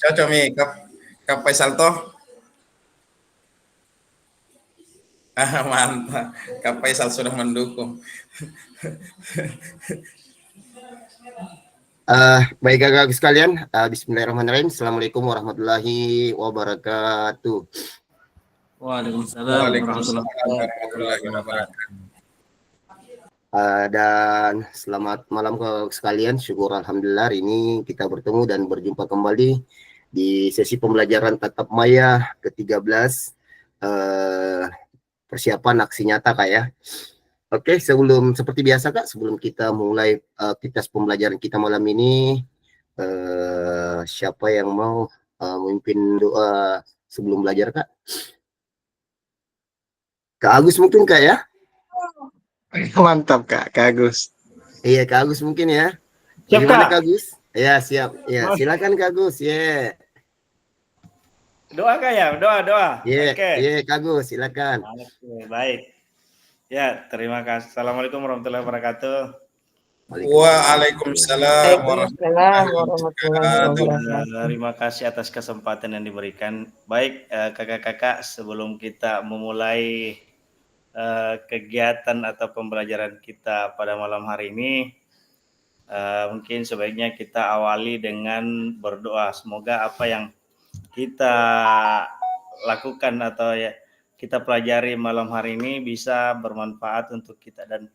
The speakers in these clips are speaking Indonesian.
Cocok Mi, Kak Faisal toh. Mantap. Kak Faisal sudah mendukung. Baik kakak sekalian, Bismillahirrahmanirrahim. Assalamualaikum warahmatullahi wabarakatuh. Waalaikumsalam warahmatullahi wabarakatuh. Dan selamat malam kakak sekalian. Syukur alhamdulillah hari ini kita bertemu dan berjumpa kembali di sesi pembelajaran tatap maya ke-13, persiapan aksi nyata kak ya. Oke, seperti biasa kak, sebelum kita mulai aktivitas pembelajaran kita malam ini, siapa yang mau memimpin doa sebelum belajar kak? Kak Agus mungkin kak ya? Mantap Kak Agus. Iya Kak Agus mungkin ya. Siap Gimana Kak? Kak Agus? Ya siap. Ya silakan Kak Agus. Ya. Doa Kak ya, doa. Ya, Oke. Kak Agus silakan. Oke, baik. Ya, terima kasih. Assalamualaikum warahmatullahi wabarakatuh. Waalaikumsalam warahmatullahi wabarakatuh. Terima kasih atas kesempatan yang diberikan. Baik, kakak-kakak, sebelum kita memulai kegiatan atau pembelajaran kita pada malam hari ini, mungkin sebaiknya kita awali dengan berdoa. Semoga apa yang kita lakukan atau ya kita pelajari malam hari ini bisa bermanfaat untuk kita dan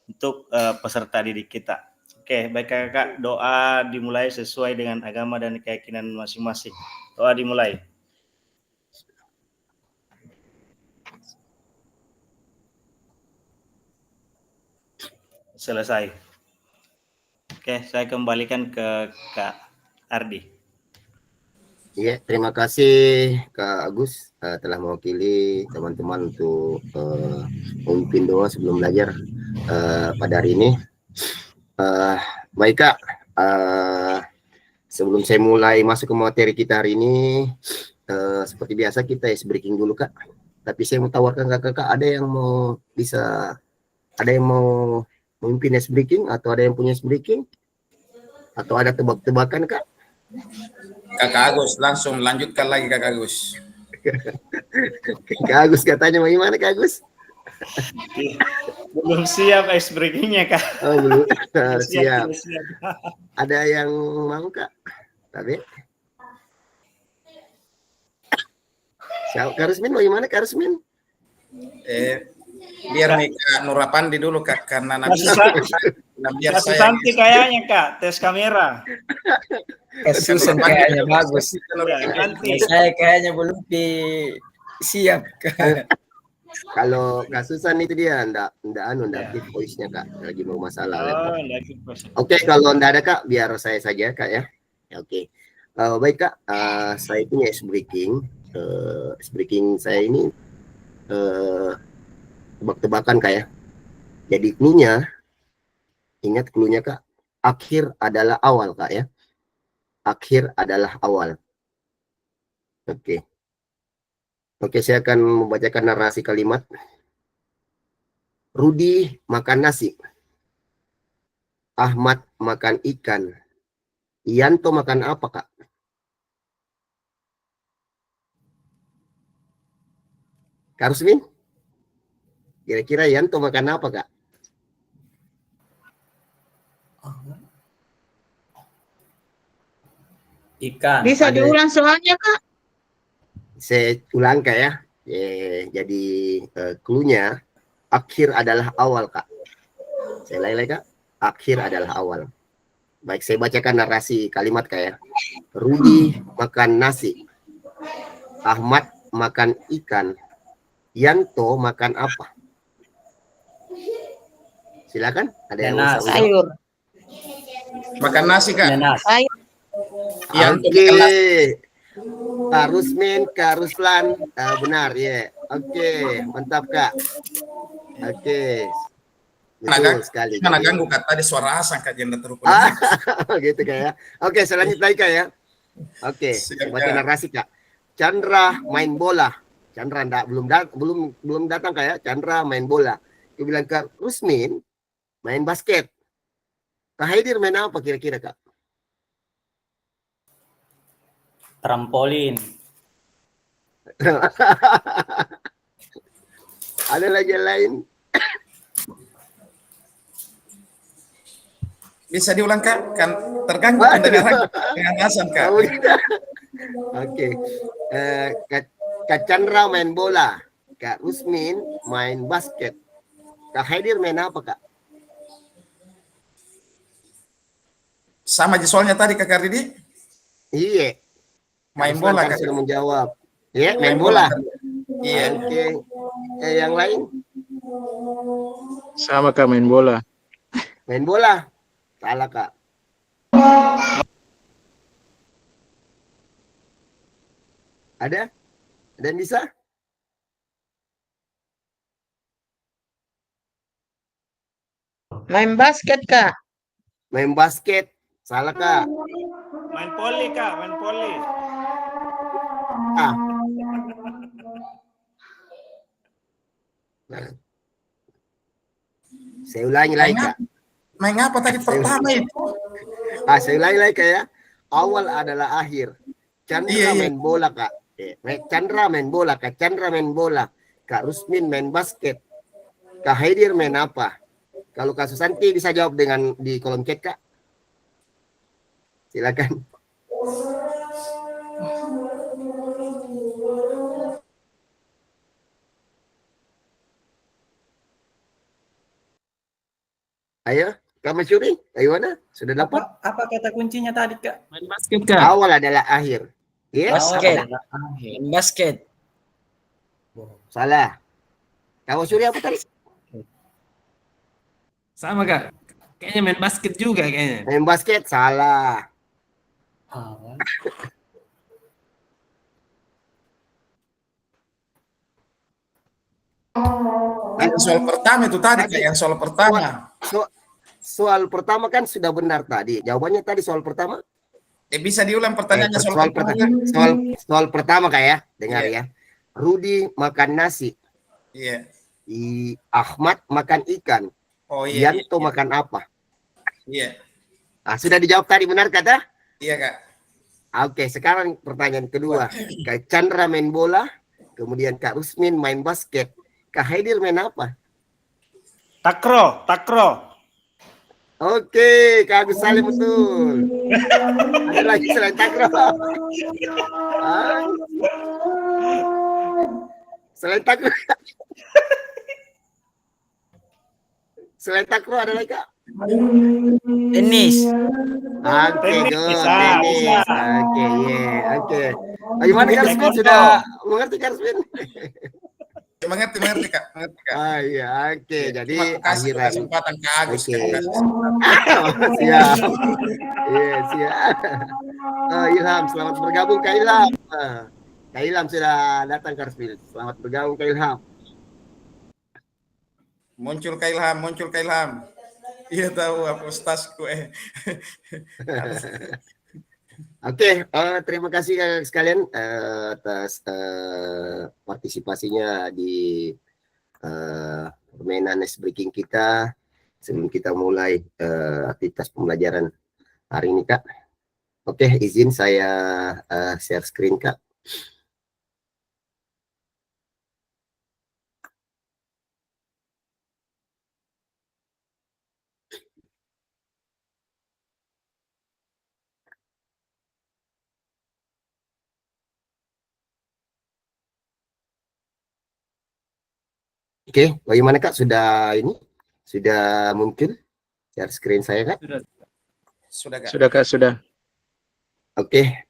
untuk peserta didik kita. Oke, baik kakak, doa dimulai sesuai dengan agama dan keyakinan masing-masing. Doa dimulai. Selesai. Oke, saya kembalikan ke Kak Ardi. Iya, terima kasih Kak Agus telah mewakili teman-teman untuk memimpin doa sebelum belajar pada hari ini. Baik Kak, sebelum saya mulai masuk ke materi kita hari ini, seperti biasa kita ice breaking dulu Kak. Tapi saya mau tawarkan ke kakak, ada yang mau memimpin ice breaking atau ada yang punya ice breaking? Atau ada tebak-tebakan Kak? Kakak Agus, langsung lanjutkan lagi Kakak Agus. Kak Agus katanya bagaimana Kak Agus? Belum siap ice breaking-nya Kak. Oh belum siap. Ada yang mau Kak? Tapi Kak Rusmin bagaimana Kak Rusmin? Biar Kak Nurapandi dulu Kak, karena nanti biar saya Santi kayaknya Kak, tes kamera. Susan kayaknya bagus. Saya kayaknya belum siap Kak. Kalau Kak Susan itu dia enggak aktif voice-nya Kak, lagi mau masalah. Oke, kalau enggak ada Kak, biar saya saja Kak ya. Oke. Baik Kak, saya punya ice breaking. Ice breaking saya ini tebak-tebakan Kak ya. Jadi clue-nya, ingat clue-nya Kak, akhir adalah awal Kak ya. Akhir adalah awal. Oke. Oke, saya akan membacakan narasi kalimat. Rudi makan nasi. Ahmad makan ikan. Yanto makan apa Kak? Kak Rusmin? Kira-kira Yanto makan apa Kak? Ikan. Bisa diulang soalnya Kak? Saya ulang Kak ya. Jadi clue-nya akhir adalah awal Kak. Saya lagi Kak. Akhir adalah awal. Baik, saya bacakan narasi kalimat Kak ya. Rudi makan nasi. Ahmad makan ikan. Yanto makan apa? Silakan. Ada yang bisa sayur. Makan nasi Kak. Sayur. Oke. Kak Rusmin, Kak Ruslan, benar ya. Oke, mantap Kak. Oke. Betul sekali. Mana ganggu Kak, tadi suara asang Kak jenda terupun. Gitu Kak ya. Oke, selanjutnya Kak ya. Oke, baca narasi Kak. Chandra main bola. Chandra belum datang Kak ya. Chandra main bola. Dia bilang Kak Rusmin main basket. Kak Haidir main apa kira-kira Kak? Trampolin. Ada lagi yang lain? Bisa diulang Kak? Kan terganggu Waduh. pendengaran dengan azan Kak. Oh, gitu. Oke. Kak Chandra main bola, Kak Rusmin main basket, Kak Haidir main apa Kak? Sama aja soalnya tadi Kak Kardidi. Iya. Main Ruslan bola kan Kak. sudah menjawab. Iya, main Main bola. bola. Iya. Oke. Yang lain? Sama Kak, main bola. Main bola. Salah Kak. Ada? Ada yang bisa? Main basket, Kak. Main basket. Salah Kak. Main poli Kak, main poli. Ah. Saya ulangi lagi Kak. Main apa tadi pertama itu? Saya ulangi lagi Kak ya. Awal adalah akhir. Chandra main bola Kak. Chandra main bola, Kak Chandra main bola, Kak Rusmin main basket, Kak Haidir main apa? Kalau Kak Susanti bisa jawab dengan di kolom chat Kak. Silakan. Ayo, Kak Masyuri, ayo mana? Sudah dapat? Apa kata kuncinya tadi, Kak? Main basket Kak. Awal adalah akhir. Yes. Basket. Main basket. Salah. Kak Masyuri apa tadi? Sama Kak. Kayaknya main basket juga kayaknya. Main basket, salah. Yang soal pertama itu tadi Kak, yang soal pertama. Soal pertama kan sudah benar tadi. Jawabannya tadi soal pertama. Bisa diulang pertanyaannya soal pertama. Soal pertama Kak ya. Dengar ya. Rudi makan nasi. Iya. Ahmad makan ikan. Oh iya. Yanto makan apa? Iya. Sudah dijawab tadi, benar kata? Iya Kak. Oke, sekarang pertanyaan kedua. Kak Chandra main bola, kemudian Kak Rusmin main basket. Kak Haidir main apa? Takro, takro. Oke, Kak Agus Salim betul. Ada lagi selain takro? Selain takro? Selain takro ada lagi Kak? Tenis. Oke, good. Bisa, Tenis. bisa. Oke, oke. Bagaimana Kak Rusmin? Sudah mengerti Kak Rusmin? Mengerti Kak, mengerti Kak. Iya, oke. Jadi kasih akhiran. kesempatan Kak Agus. Oke. Kasih Siap. Iya, siap. Ilham, selamat bergabung Kak Ilham. Kak Ilham sudah datang Kak Rusmin. Selamat bergabung Kak Ilham. Muncul Kak Ilham. Iya tahu apa Ustazku Oke, terima kasih sekalian atas partisipasinya di permainan ice breaking kita. Sebelum kita mulai aktivitas pembelajaran hari ini Kak. Oke, izin saya share screen Kak. Oke, bagaimana Kak? Sudah muncul share screen saya Kak? Sudah Kak. Sudah Kak, sudah. Oke,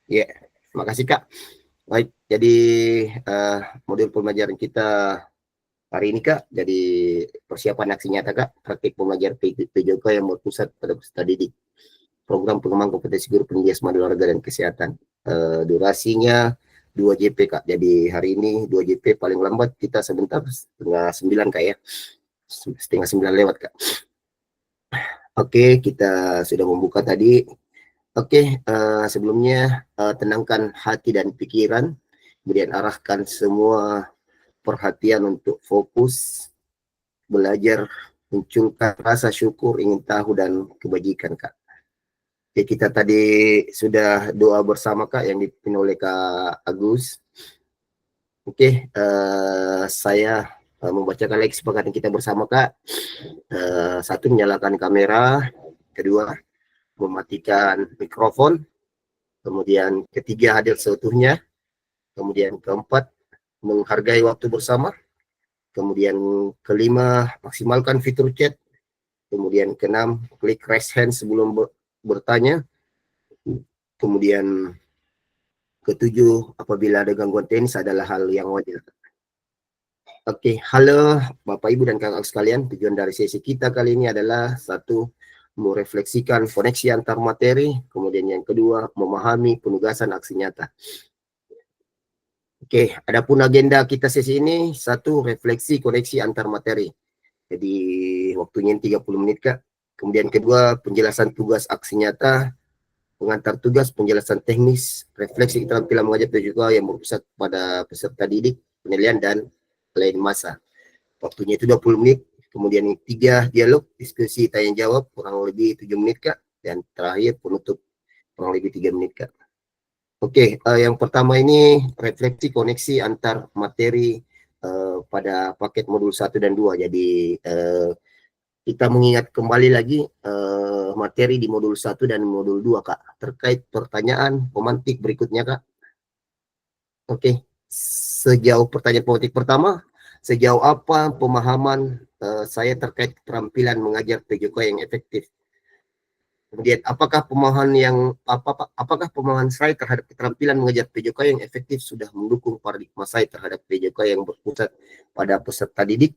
ya, terima kasih Kak. Baik, jadi modul pembelajaran kita hari ini Kak, jadi persiapan aksi nyata Kak, praktik pembelajaran PJK yang berpusat pada peserta didik. Program pengembangan kompetensi guru pendidik asma olahraga dan kesehatan. Durasinya 2 JP Kak. Jadi hari ini 2 JP paling lambat kita sebentar setengah 9 Kak ya. Setengah 9 lewat Kak. Oke, kita sudah membuka tadi. Oke, sebelumnya tenangkan hati dan pikiran, kemudian arahkan semua perhatian untuk fokus belajar, munculkan rasa syukur, ingin tahu dan kebajikan Kak. Oke, kita tadi sudah doa bersama Kak yang dipimpin oleh Kak Agus. Oke, saya membacakan lagi kesepakatan kita bersama Kak. Satu, menyalakan kamera. Kedua, mematikan mikrofon. Kemudian ketiga, hadir seutuhnya. Kemudian keempat, menghargai waktu bersama. Kemudian kelima, maksimalkan fitur chat. Kemudian keenam, klik raise hand sebelum bertanya. Kemudian ketujuh, apabila ada gangguan teknis adalah hal yang wajar. Oke, halo Bapak Ibu dan kakak sekalian. Tujuan dari sesi kita kali ini adalah satu, merefleksikan koneksi antar materi. Kemudian yang kedua, memahami penugasan aksi nyata. Oke, adapun agenda kita sesi ini, satu, refleksi koneksi antar materi. Jadi waktunya 30 menit Kak. Kemudian kedua, penjelasan tugas aksi nyata, pengantar tugas, penjelasan teknis, refleksi keterampilan mengajar PJK yang berpusat pada peserta didik, penilaian dan lain masa. Waktunya itu 20 menit. Kemudian yang tiga, dialog, diskusi, tanya jawab, kurang lebih 7 menit Kak. Dan terakhir penutup kurang lebih 3 menit Kak. Oke, yang pertama ini refleksi koneksi antar materi pada paket modul 1 dan 2. Jadi kita mengingat kembali lagi materi di modul 1 dan modul 2 Kak, terkait pertanyaan pemantik berikutnya Kak. Oke, sejauh pertanyaan pemantik pertama, sejauh apa pemahaman saya terkait keterampilan mengajar PJK yang efektif? Kemudian apakah pemahaman saya terhadap keterampilan mengajar PJK yang efektif sudah mendukung paradigma saya terhadap PJK yang berpusat pada peserta didik?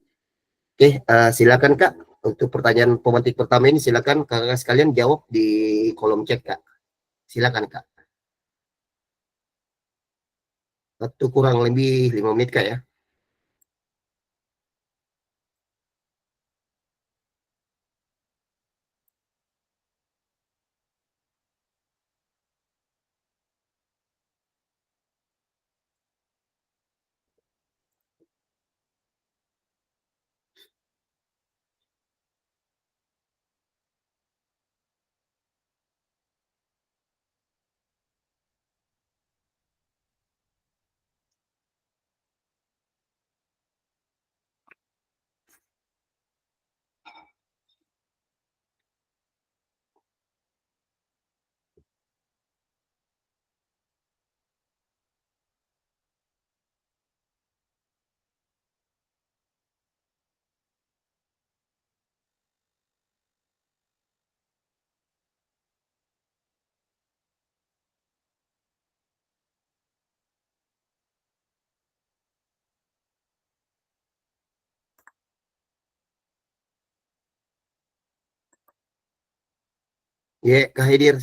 Oke, silakan Kak. Untuk pertanyaan pemantik pertama ini silakan kakak sekalian jawab di kolom chat Kak. Silakan Kak. Waktu kurang lebih 5 menit Kak ya. Ya, Kak Hidir,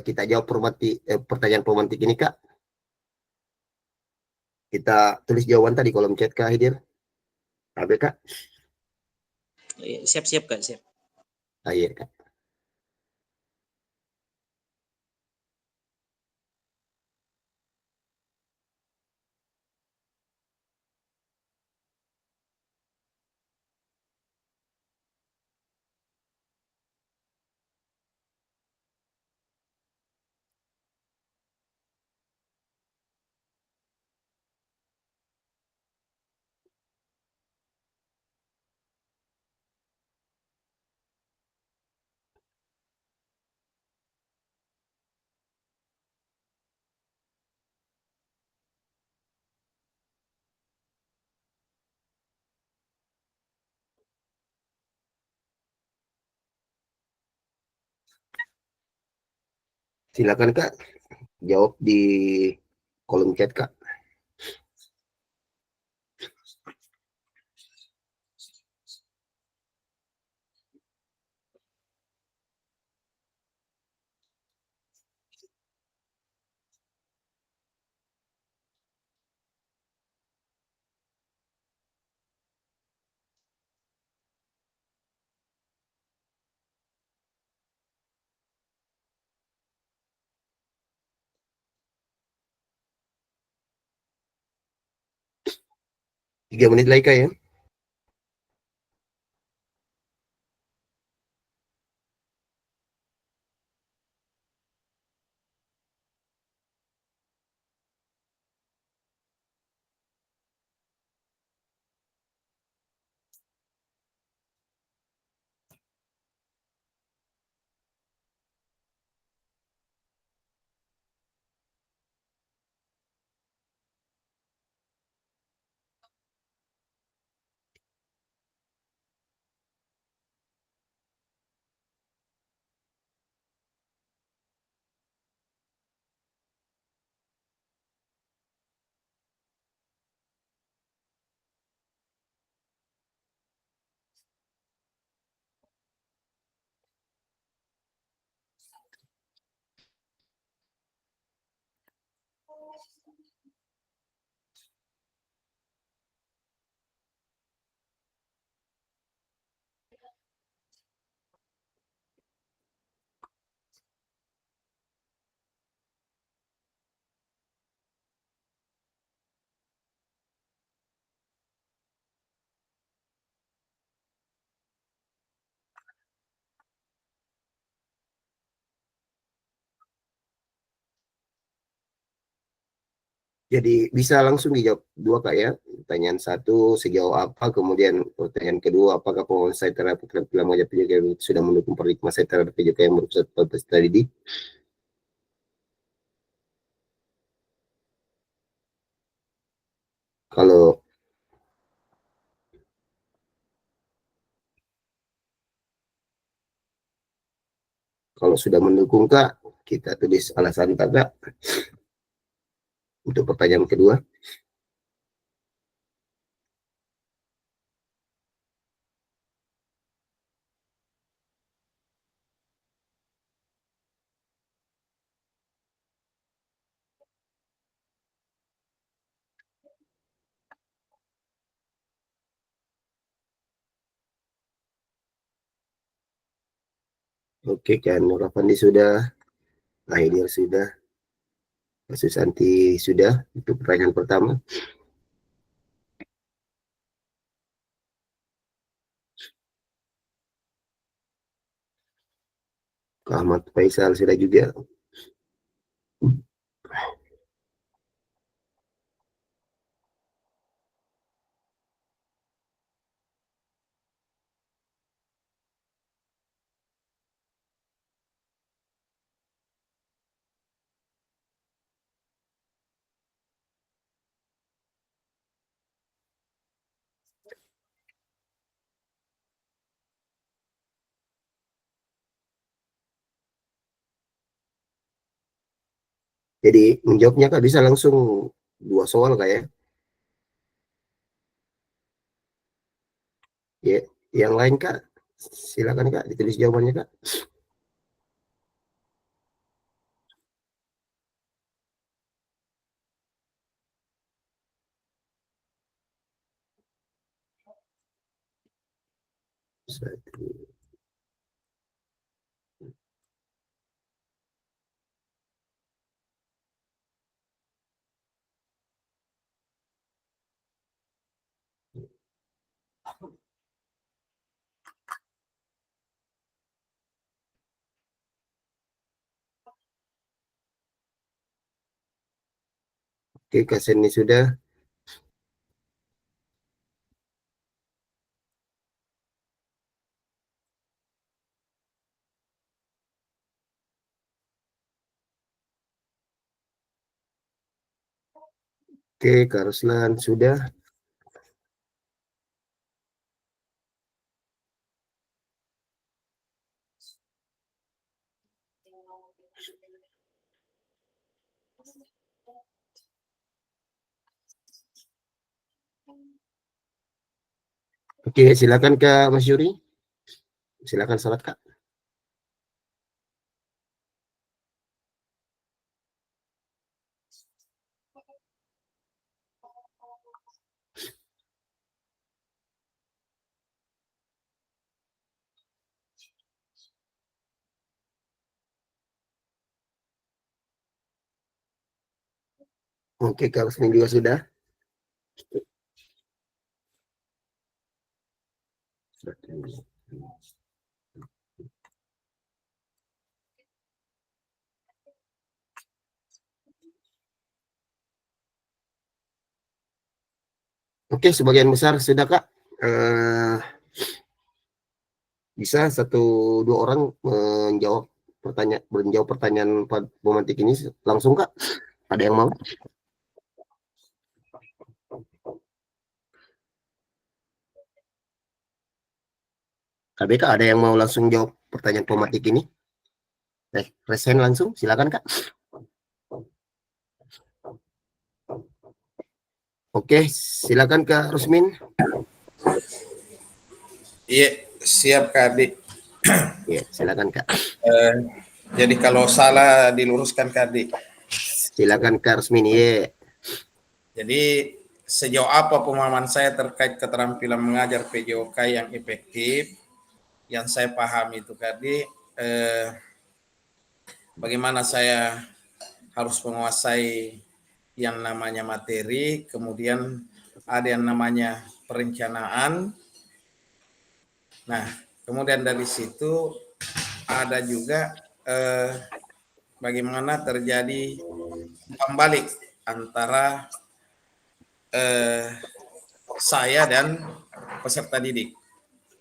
kita jawab pertanyaan pemantik ini Kak. Kita tulis jawaban tadi kolom chat Kak Hidir. Ada Kak? Siap-siap Kak, siap. Iya Kak. 'Silakan Kak, jawab di kolom chat Kak. 3 menit lagi Kak ya. Jadi bisa langsung dijawab dua Kak ya. Pertanyaan satu sejauh apa, kemudian pertanyaan kedua apakah pemahaman saya terhadap keterampilan mengajar PJK sudah mendukung paradigma saya terhadap PJK yang berpusat pada peserta didik. Kalau sudah mendukung Kak, kita tulis alasan Kak untuk pertanyaan kedua. Oke kan, Nur Afandi sudah, Ahidir sudah, Susanti sudah untuk pertanyaan pertama. Ahmad Faisal sudah juga. Jadi menjawabnya Kak bisa langsung 2 soal Kak ya. Ya, yang lain Kak, silakan Kak ditulis jawabannya Kak. Satu. Oke, Kak Seni sudah. Oke, Kak Ruslan sudah. Oke, silakan Kak Mas Yuri. Silakan salat Kak. Oke, Kak Ruslan juga sudah. Oke, sebagian besar sudah Kak. Bisa 1-2 orang menjawab pertanyaan pemantik ini langsung Kak. Ada yang mau? KBK ada yang mau langsung jawab pertanyaan pemantik ini? Resen langsung, silakan Kak. Oke, silakan Kak Rusmin. Iya, siap Kak Adi. Ya, silakan Kak. Jadi kalau salah diluruskan Kak Adi. Silakan Kak Rusmin. Iya. Jadi sejauh apa pemahaman saya terkait keterampilan mengajar PJOK yang efektif, yang saya pahami itu Kak Adi, bagaimana saya harus menguasai yang namanya materi, kemudian ada yang namanya perencanaan. Nah, kemudian dari situ ada juga bagaimana terjadi umpan balik antara saya dan peserta didik.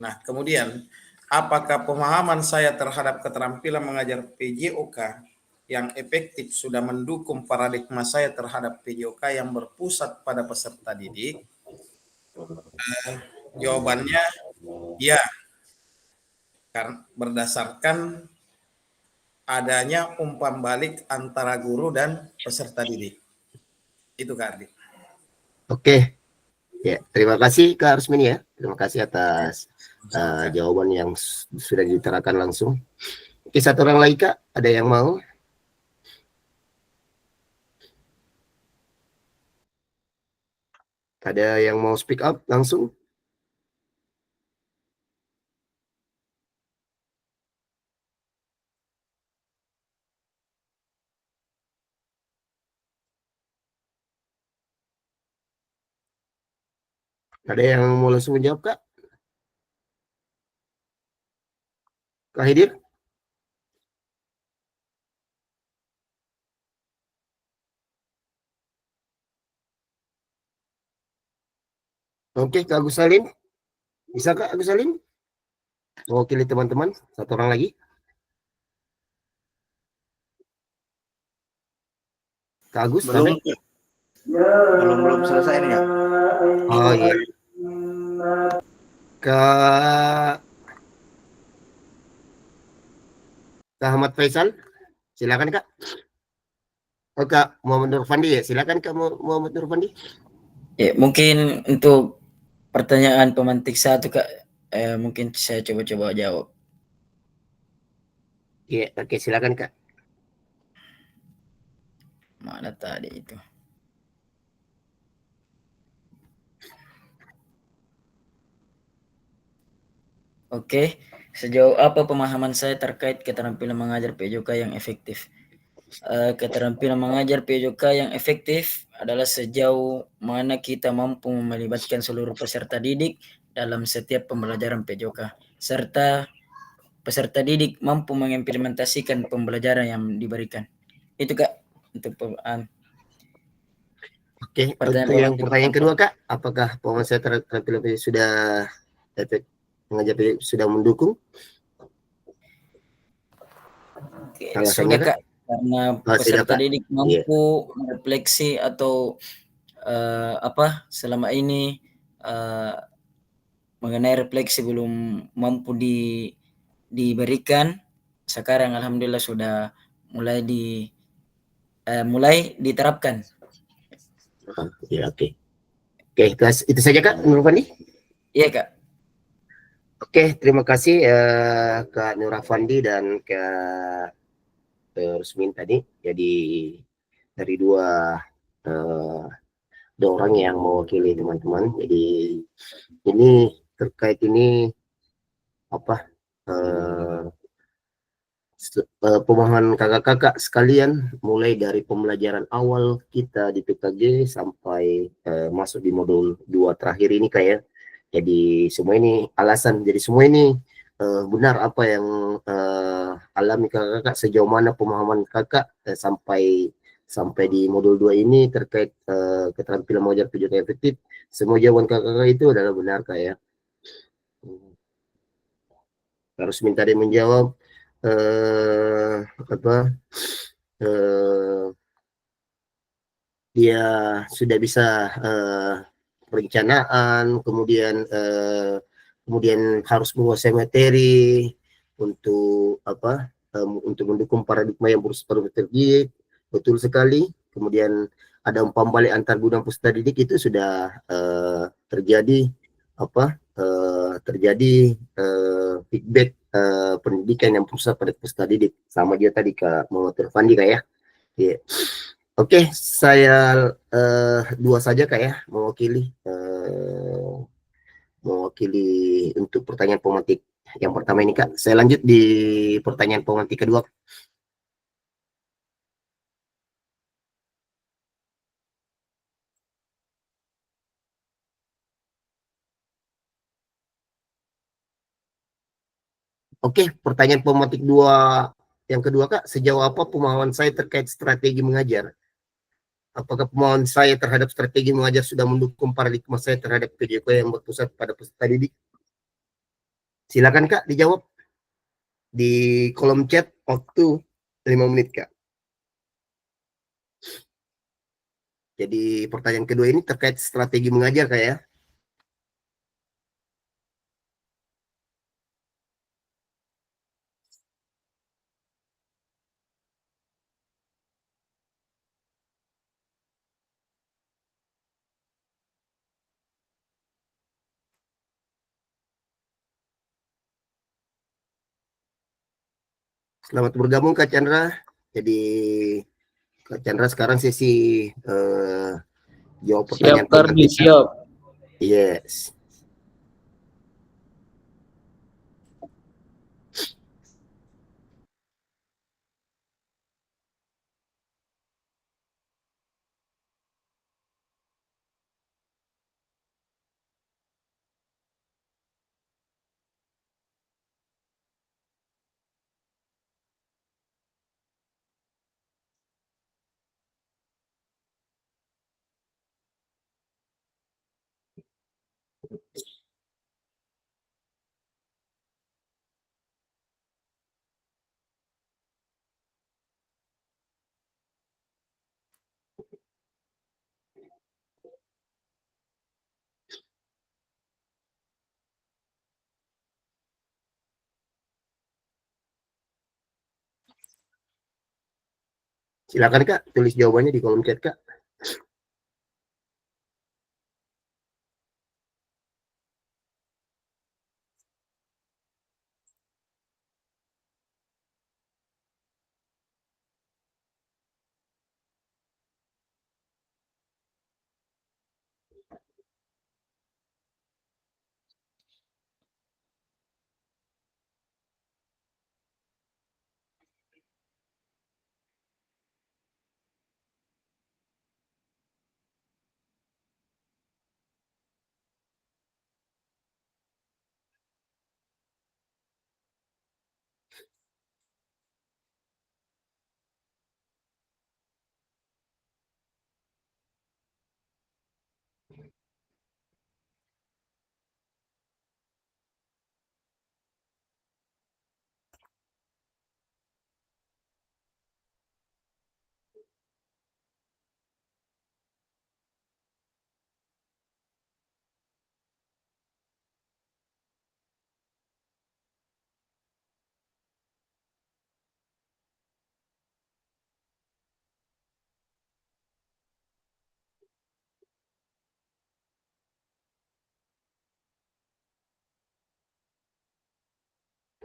Nah, kemudian apakah pemahaman saya terhadap keterampilan mengajar PJOK yang efektif sudah mendukung paradigma saya terhadap PJOK yang berpusat pada peserta didik? Jawabannya ya, karena berdasarkan adanya umpan balik antara guru dan peserta didik. Itu Kak Ardi. Oke, ya terima kasih Kak Rusmini ya. Terima kasih atas jawaban yang sudah diterakan langsung. Oke, satu orang lagi Kak, ada yang mau? Ada yang mau speak up langsung? Ada yang mau langsung menjawab Kak? Kak Hidir? Oke, Kak Agus Salim. Bisa Kak Agus Salim? Mewakili teman-teman, satu orang lagi. Kak Agus, Belum, ada? belum selesai nih ya. Oh iya. Kak Ahmad Faisal, silakan Kak. Oh Kak Muhammad Nur Fandi ya, silakan Kak Muhammad Nur Fandi. Ya, mungkin untuk pertanyaan pemantik satu Kak, mungkin saya coba-coba jawab. Iya, oke silakan Kak. Mana tadi itu? Oke, sejauh apa pemahaman saya terkait keterampilan mengajar PJOK yang efektif? Keterampilan mengajar PJOK yang efektif adalah sejauh mana kita mampu melibatkan seluruh peserta didik dalam setiap pembelajaran PJOK, serta peserta didik mampu mengimplementasikan pembelajaran yang diberikan. Itu Kak, untuk Oke, pertanyaan untuk yang pemantik pertanyaan pertama. kedua Kak, apakah pemahaman saya terhadap sudah efek mengajar sudah mendukung? Oke, Alasannya sudah Kak? Kak, karena Oh, sudah peserta Kak. didik Iya. mampu merefleksi atau selama ini mengenai refleksi belum mampu diberikan. Sekarang alhamdulillah sudah mulai diterapkan. Iya, oke. Oke, itu saja Kak Nur Fandi. Iya Kak. Oke, terima kasih Kak Nur Fandi dan Kak Rusmin tadi. Jadi dari eh, dua orang yang mewakili teman-teman. Jadi ini terkait ini apa pemahaman kakak-kakak sekalian, mulai dari pembelajaran awal kita di PKG sampai masuk di modul 2 terakhir ini kayak. Jadi semua ini alasan, jadi semua ini benar apa yang alami kakak-kakak, sejauh mana pemahaman kakak sampai di modul 2 ini terkait keterampilan mengajar PJOK efektif. Semua jawaban kakak-kakak itu adalah benar kayak. Harus minta dia menjawab apa dia sudah bisa perencanaan, kemudian harus menguasai materi untuk untuk mendukung paradigma yang terjadi. Betul sekali. Kemudian ada umpan balik antar guru dan peserta didik, itu sudah terjadi feedback pendidikan yang pusat pada peserta didik, sama dia tadi Kak Muhammad Fandi Kak ya. Yeah. Oke, saya dua saja Kak ya mewakili untuk pertanyaan pemantik yang pertama ini Kak. Saya lanjut di pertanyaan pemantik kedua. Oke, pertanyaan pemantik yang kedua Kak, sejauh apa pemahaman saya terkait strategi mengajar? apakah pemahaman saya terhadap strategi mengajar sudah mendukung paradigma saya terhadap PJOK yang berpusat pada peserta didik? Silakan Kak dijawab di kolom chat, waktu 5 menit Kak. Jadi pertanyaan kedua ini terkait strategi mengajar Kak ya. Selamat bergabung Kak Chandra. Jadi Kak Chandra sekarang sesi jawab Siap pertanyaan program Kardi, kita. siap. Yes. Silakan Kak, tulis jawabannya di kolom chat Kak.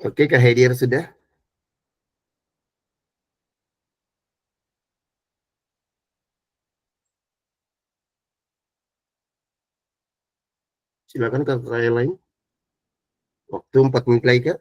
Oke Kak Haidir sudah? Silakan Kak yang lain. Waktu 4 menit lagi Kak.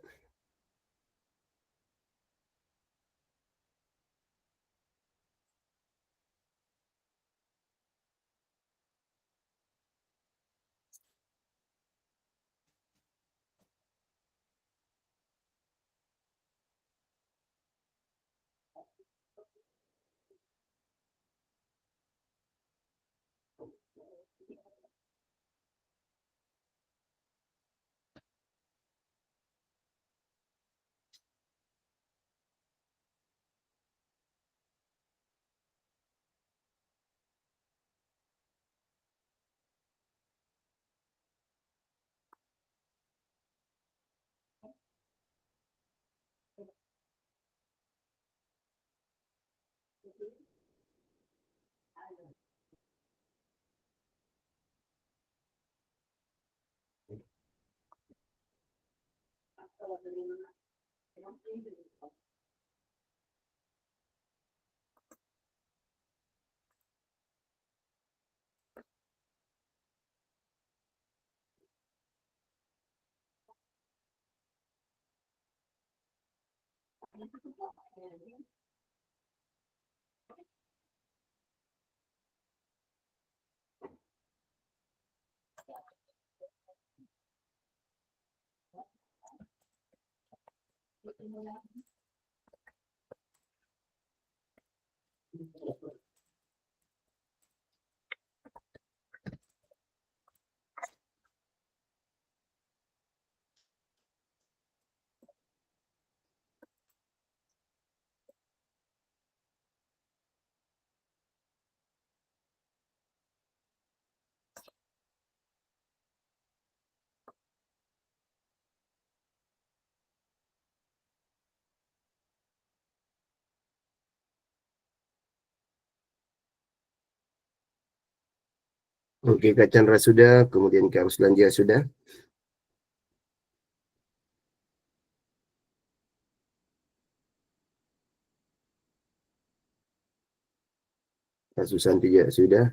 Oke, Kak Chandra sudah, kemudian Kak Ruslandia sudah. Kak Susanti juga sudah.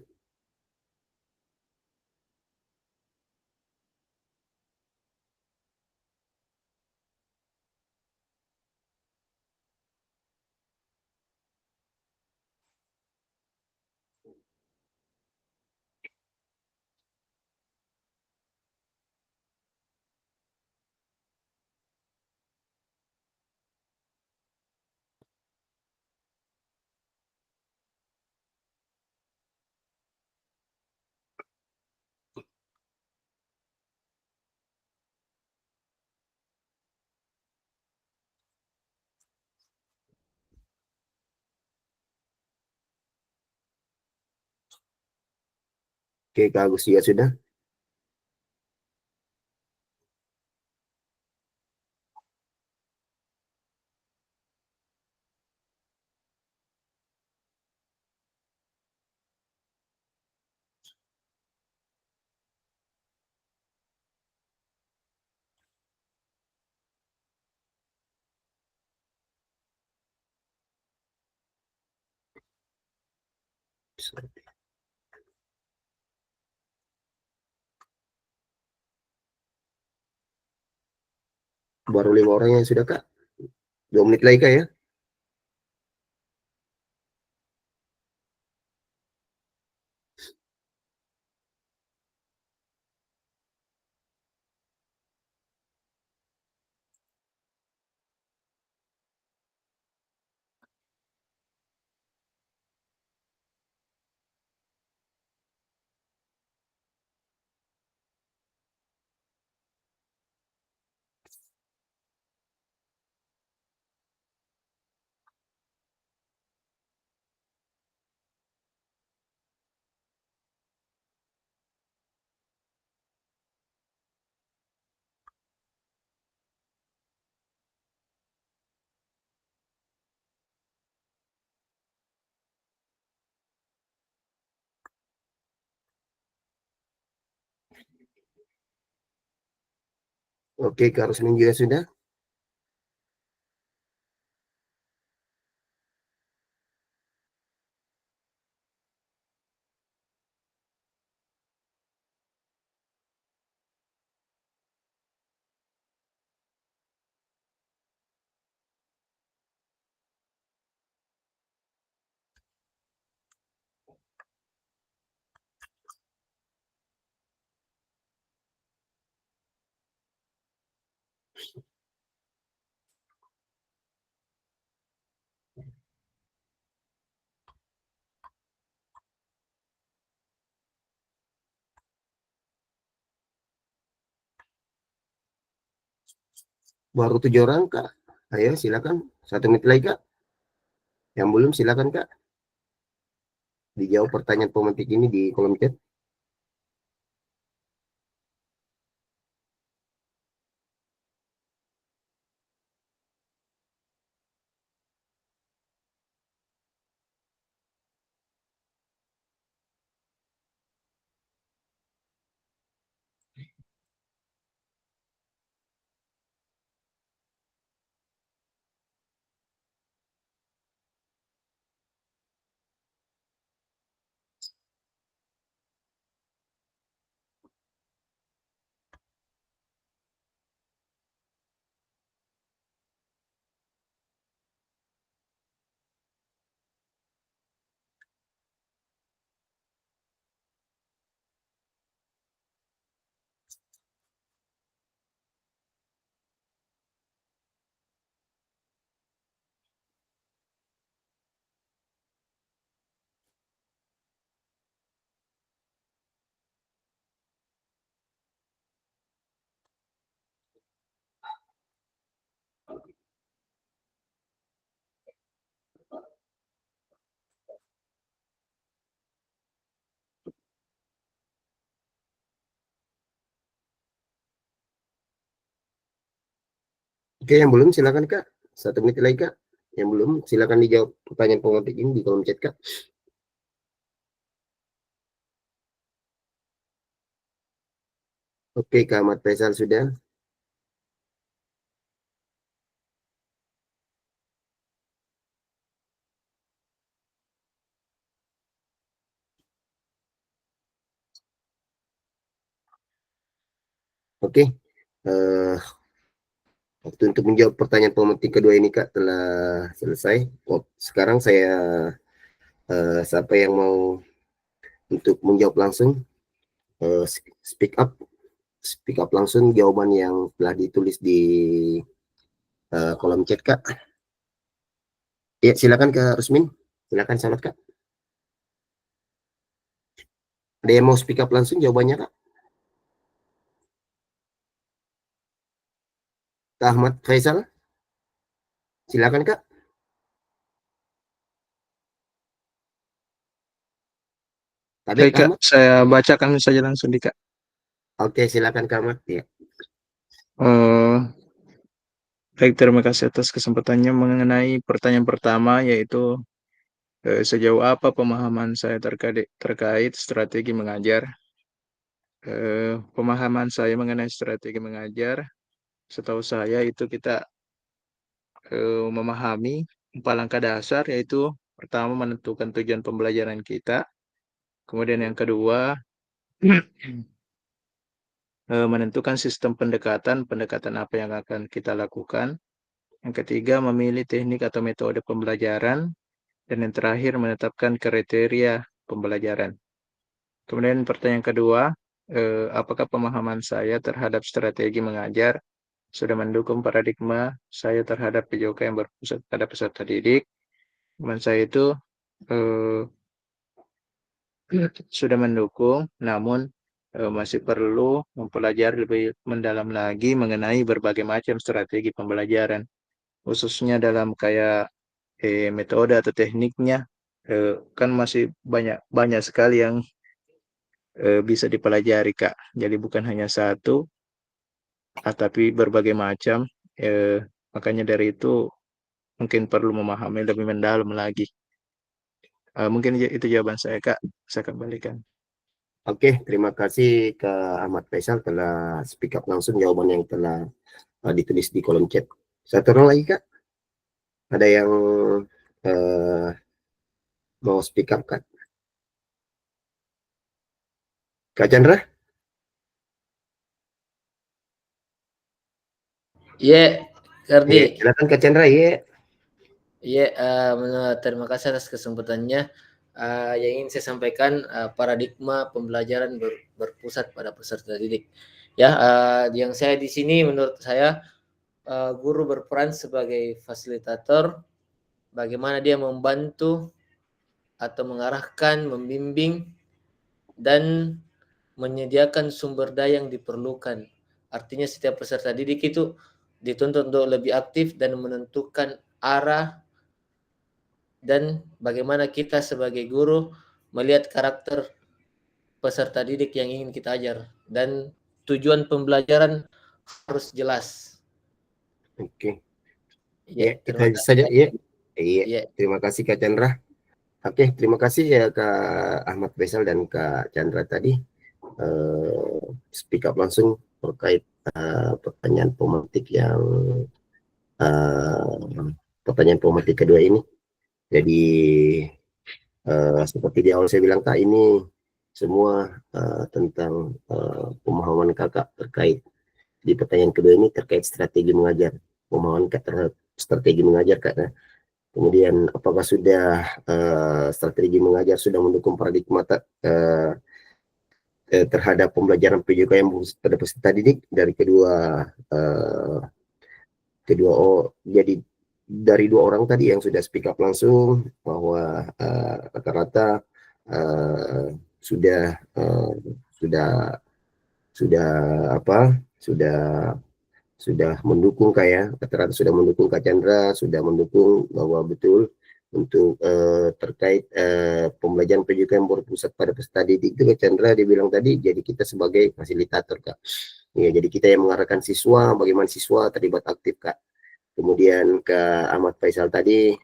Oke, Kak Agus juga sudah. Baru 5 orang yang sudah, Kak. 2 menit lagi, Kak, ya. Oke, Kak Rusmin juga sudah. Baru 7 orang, Kak. Ayo, silakan. 1 menit lagi, Kak. Yang belum, silakan, Kak. Dijawab pertanyaan pemantik ini di kolom chat. Oke, yang belum, silakan, Kak. 1 menit lagi, Kak. Yang belum, silakan dijawab pertanyaan pemantik ini di kolom chat, Kak. Oke, Kak Ahmad Faisal sudah. Oke, eh, waktu untuk menjawab pertanyaan pemetik kedua ini Kak telah selesai. Oh, sekarang siapa yang mau untuk menjawab langsung, eh, speak up, langsung jawaban yang telah ditulis di kolom chat Kak. Ya, silakan Kak Rusmin. Silakan Salat Kak. Ada yang mau speak up langsung jawabannya Kak? Kak Ahmad Faisal. Silakan Kak. Tabek Baik Kak Kak, Ahmad. saya bacakan saja langsung di Kak. Oke, silakan Kak Ahmad. Ya. Eh, Baik, terima kasih atas kesempatannya mengenai pertanyaan pertama, yaitu sejauh apa pemahaman saya terkait strategi mengajar. Pemahaman saya mengenai strategi mengajar, setahu saya itu kita memahami 4 langkah dasar, yaitu pertama menentukan tujuan pembelajaran kita, kemudian yang kedua menentukan sistem pendekatan apa yang akan kita lakukan, yang ketiga memilih teknik atau metode pembelajaran, dan yang terakhir menetapkan kriteria pembelajaran. Kemudian pertanyaan kedua, apakah pemahaman saya terhadap strategi mengajar sudah mendukung paradigma saya terhadap PJOK yang berpusat pada peserta didik? Teman saya itu eh, sudah mendukung, namun masih perlu mempelajari lebih mendalam lagi mengenai berbagai macam strategi pembelajaran, khususnya dalam kayak metode atau tekniknya. Kan masih banyak banyak sekali yang bisa dipelajari Kak. Jadi bukan hanya satu, tapi berbagai macam. Makanya dari itu mungkin perlu memahami lebih mendalam lagi. Mungkin itu jawaban saya Kak. Saya kembalikan. Oke, terima kasih Kak Ahmad Faisal telah speak up langsung jawaban yang telah ditulis di kolom chat. Satu orang lagi Kak, ada yang uh, mau speak up Kak? Kak Chandra? Iya, Kardi. Iya, silakan Kak Chandra. Iya. Iya, terima kasih atas kesempatannya. Yang ingin saya sampaikan, paradigma pembelajaran berpusat pada peserta didik. Ya, yang saya di sini menurut saya guru berperan sebagai fasilitator, bagaimana dia membantu atau mengarahkan, membimbing, dan menyediakan sumber daya yang diperlukan. Artinya setiap peserta didik itu dituntut untuk lebih aktif dan menentukan arah dan bagaimana kita sebagai guru melihat karakter peserta didik yang ingin kita ajar, dan tujuan pembelajaran harus jelas. Oke. Ya, Kita terima kasih. saja. Iya. Iya. Ya. Terima kasih Kak Chandra. Oke, terima kasih ya Kak Ahmad Faisal dan Kak Chandra tadi speak up langsung terkait pertanyaan pemetik yang pertanyaan pemetik kedua ini. Jadi seperti di awal saya bilang Kak, ini semua tentang pemahaman Kakak terkait di pertanyaan kedua ini terkait strategi mengajar, pemahaman Kak terhadap strategi mengajar Kak. Nah, kemudian apakah sudah strategi mengajar sudah mendukung paradigma terhadap pembelajaran PJK yang pada peserta didik dari jadi dari dua orang tadi yang sudah speak up langsung bahwa rata-rata sudah mendukung kayak rata-rata sudah mendukung Kak Chandra, sudah mendukung bahwa betul untuk terkait pembelajaran PJK yang berpusat pada peserta didik itu Kak Chandra dibilang tadi, jadi kita sebagai fasilitator Kak. Ya, jadi kita yang mengarahkan siswa, bagaimana siswa terlibat aktif Kak. Kemudian ke Ahmad Faisal tadi,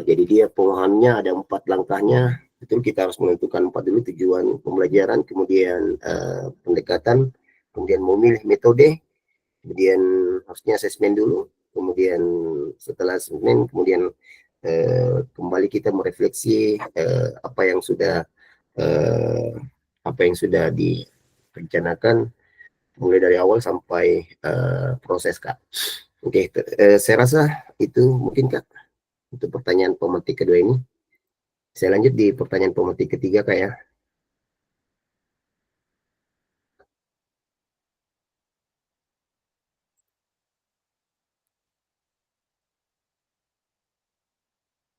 jadi dia pemahamannya ada 4 langkahnya, Betul, kita harus menentukan empat dulu: tujuan pembelajaran, kemudian pendekatan, kemudian memilih metode, kemudian harusnya asesmen dulu, kemudian setelah asesmen, kemudian kembali kita merefleksi eh, apa yang sudah direncanakan mulai dari awal sampai proses, Kak. Oke, saya rasa itu mungkin, Kak, untuk pertanyaan pemetik kedua ini. Saya lanjut di pertanyaan pemetik ketiga, Kak, ya.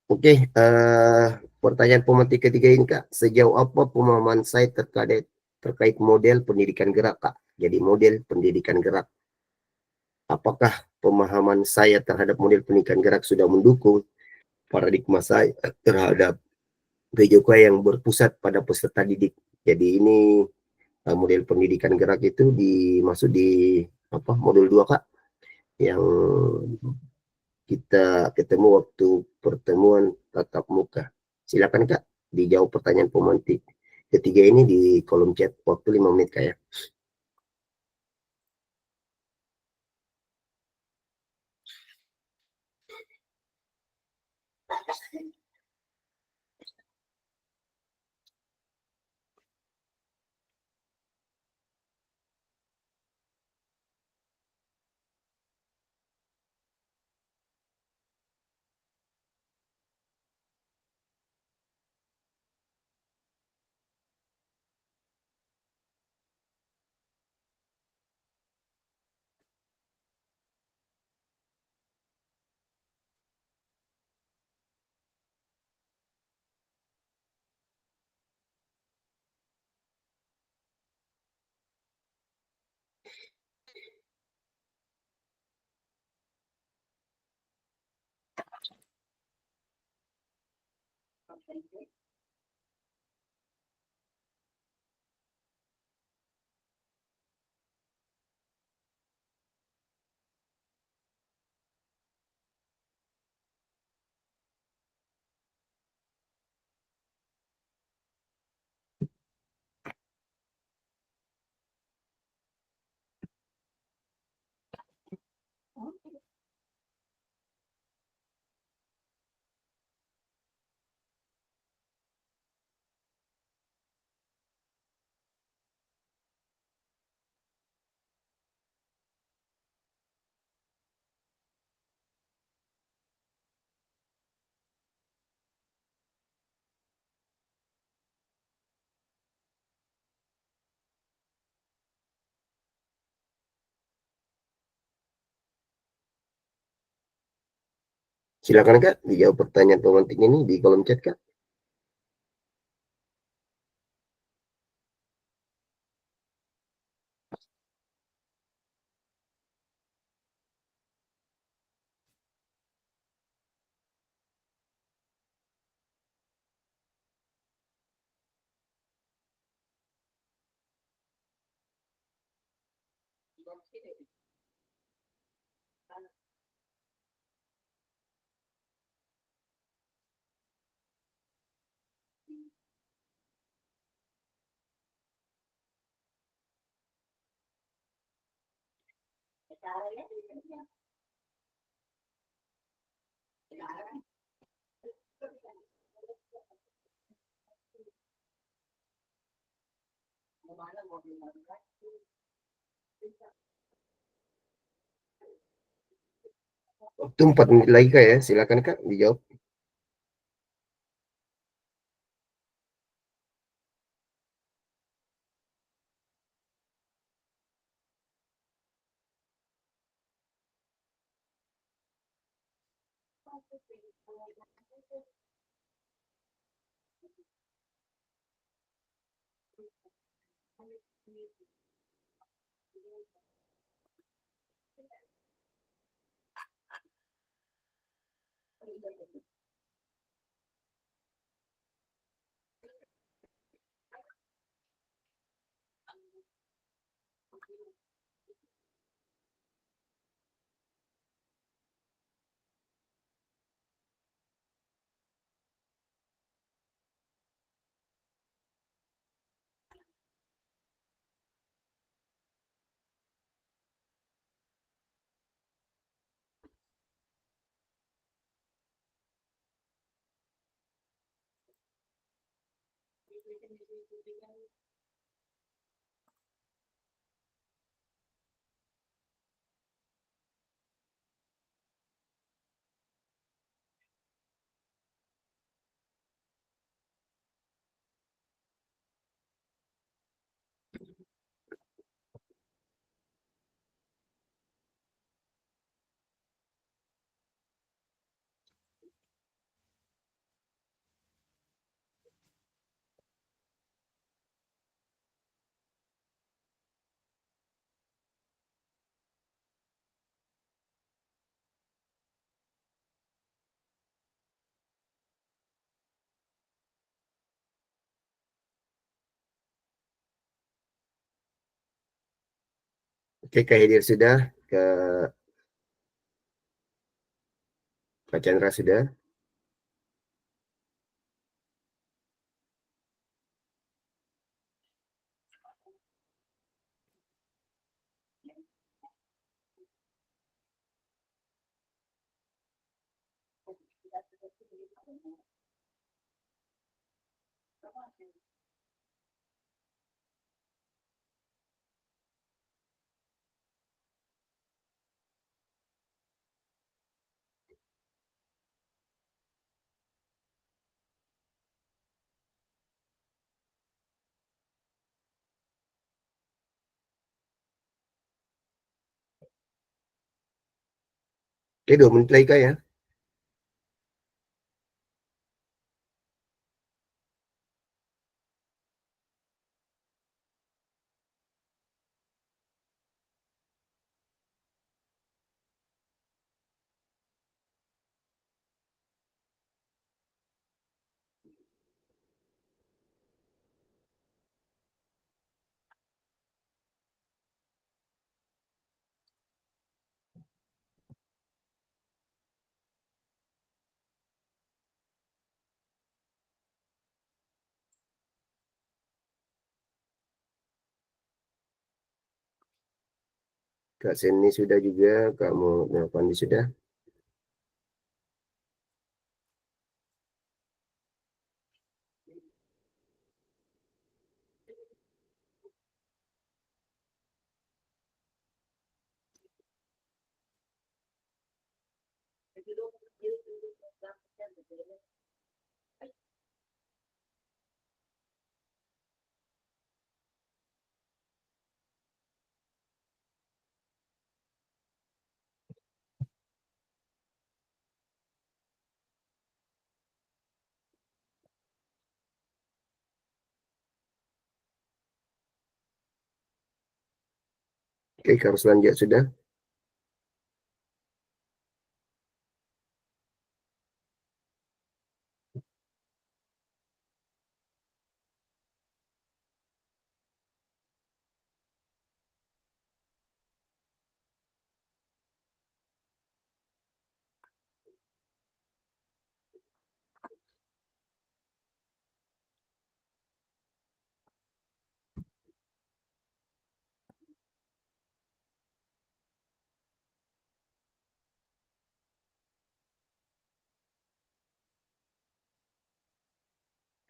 Oke, pertanyaan pemetik ketiga ini, Kak, sejauh apa pemahaman saya terkait model pendidikan gerak, Kak? Jadi model pendidikan gerak. Apakah pemahaman saya terhadap model pendidikan gerak sudah mendukung paradigma saya terhadap PJOK yang berpusat pada peserta didik? Jadi ini model pendidikan gerak itu dimaksud di modul 2, Kak, yang kita ketemu waktu pertemuan tatap muka. Silakan, Kak, dijawab pertanyaan pemantik ketiga ini di kolom chat, waktu 5 menit, Kak, ya. Silakan, Kak, dijawab pertanyaan pemantik ini di kolom chat, Kak. Waktu 4 menit lagi, Kak, ya. Silakan, Kak, dijawab. Oke, Kak Hidir sudah, ke Pak Chandra sudah. Oke, 2 menit lagi Kak ya. Kak Seni sudah juga, Kak Pandi sudah. Oke, Kak Ruslan juga sudah.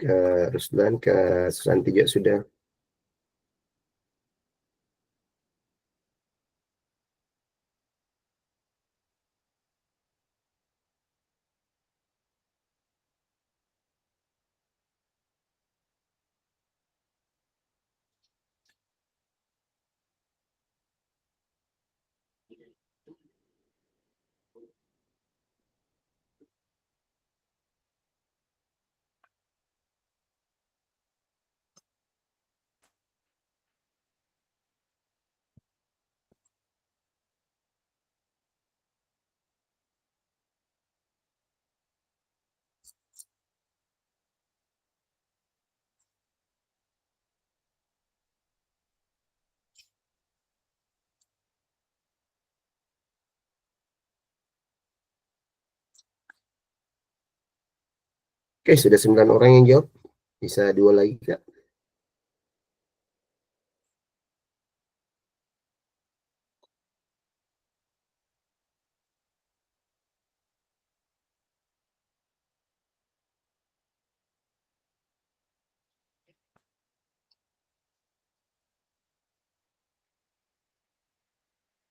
Kak Ruslan, Kak Susanti juga sudah. Oke, sudah 9 orang yang jawab. Bisa 2 lagi, Kak.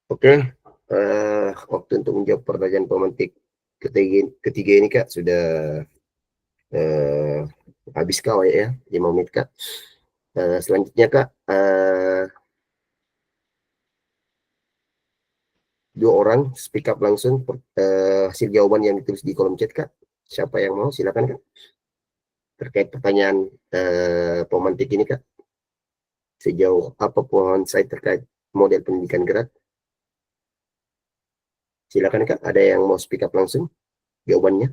Oke, waktu untuk menjawab pertanyaan pemantik ketiga ini Kak sudah habis Kak ya, 5 menit Kak. Selanjutnya Kak, dua orang speak up langsung hasil jawaban yang ditulis di kolom chat Kak. Siapa yang mau silakan Kak. Terkait pertanyaan pemantik ini Kak, sejauh apa pemahaman saya terkait model pendidikan gerak? Silakan Kak, ada yang mau speak up langsung jawabannya?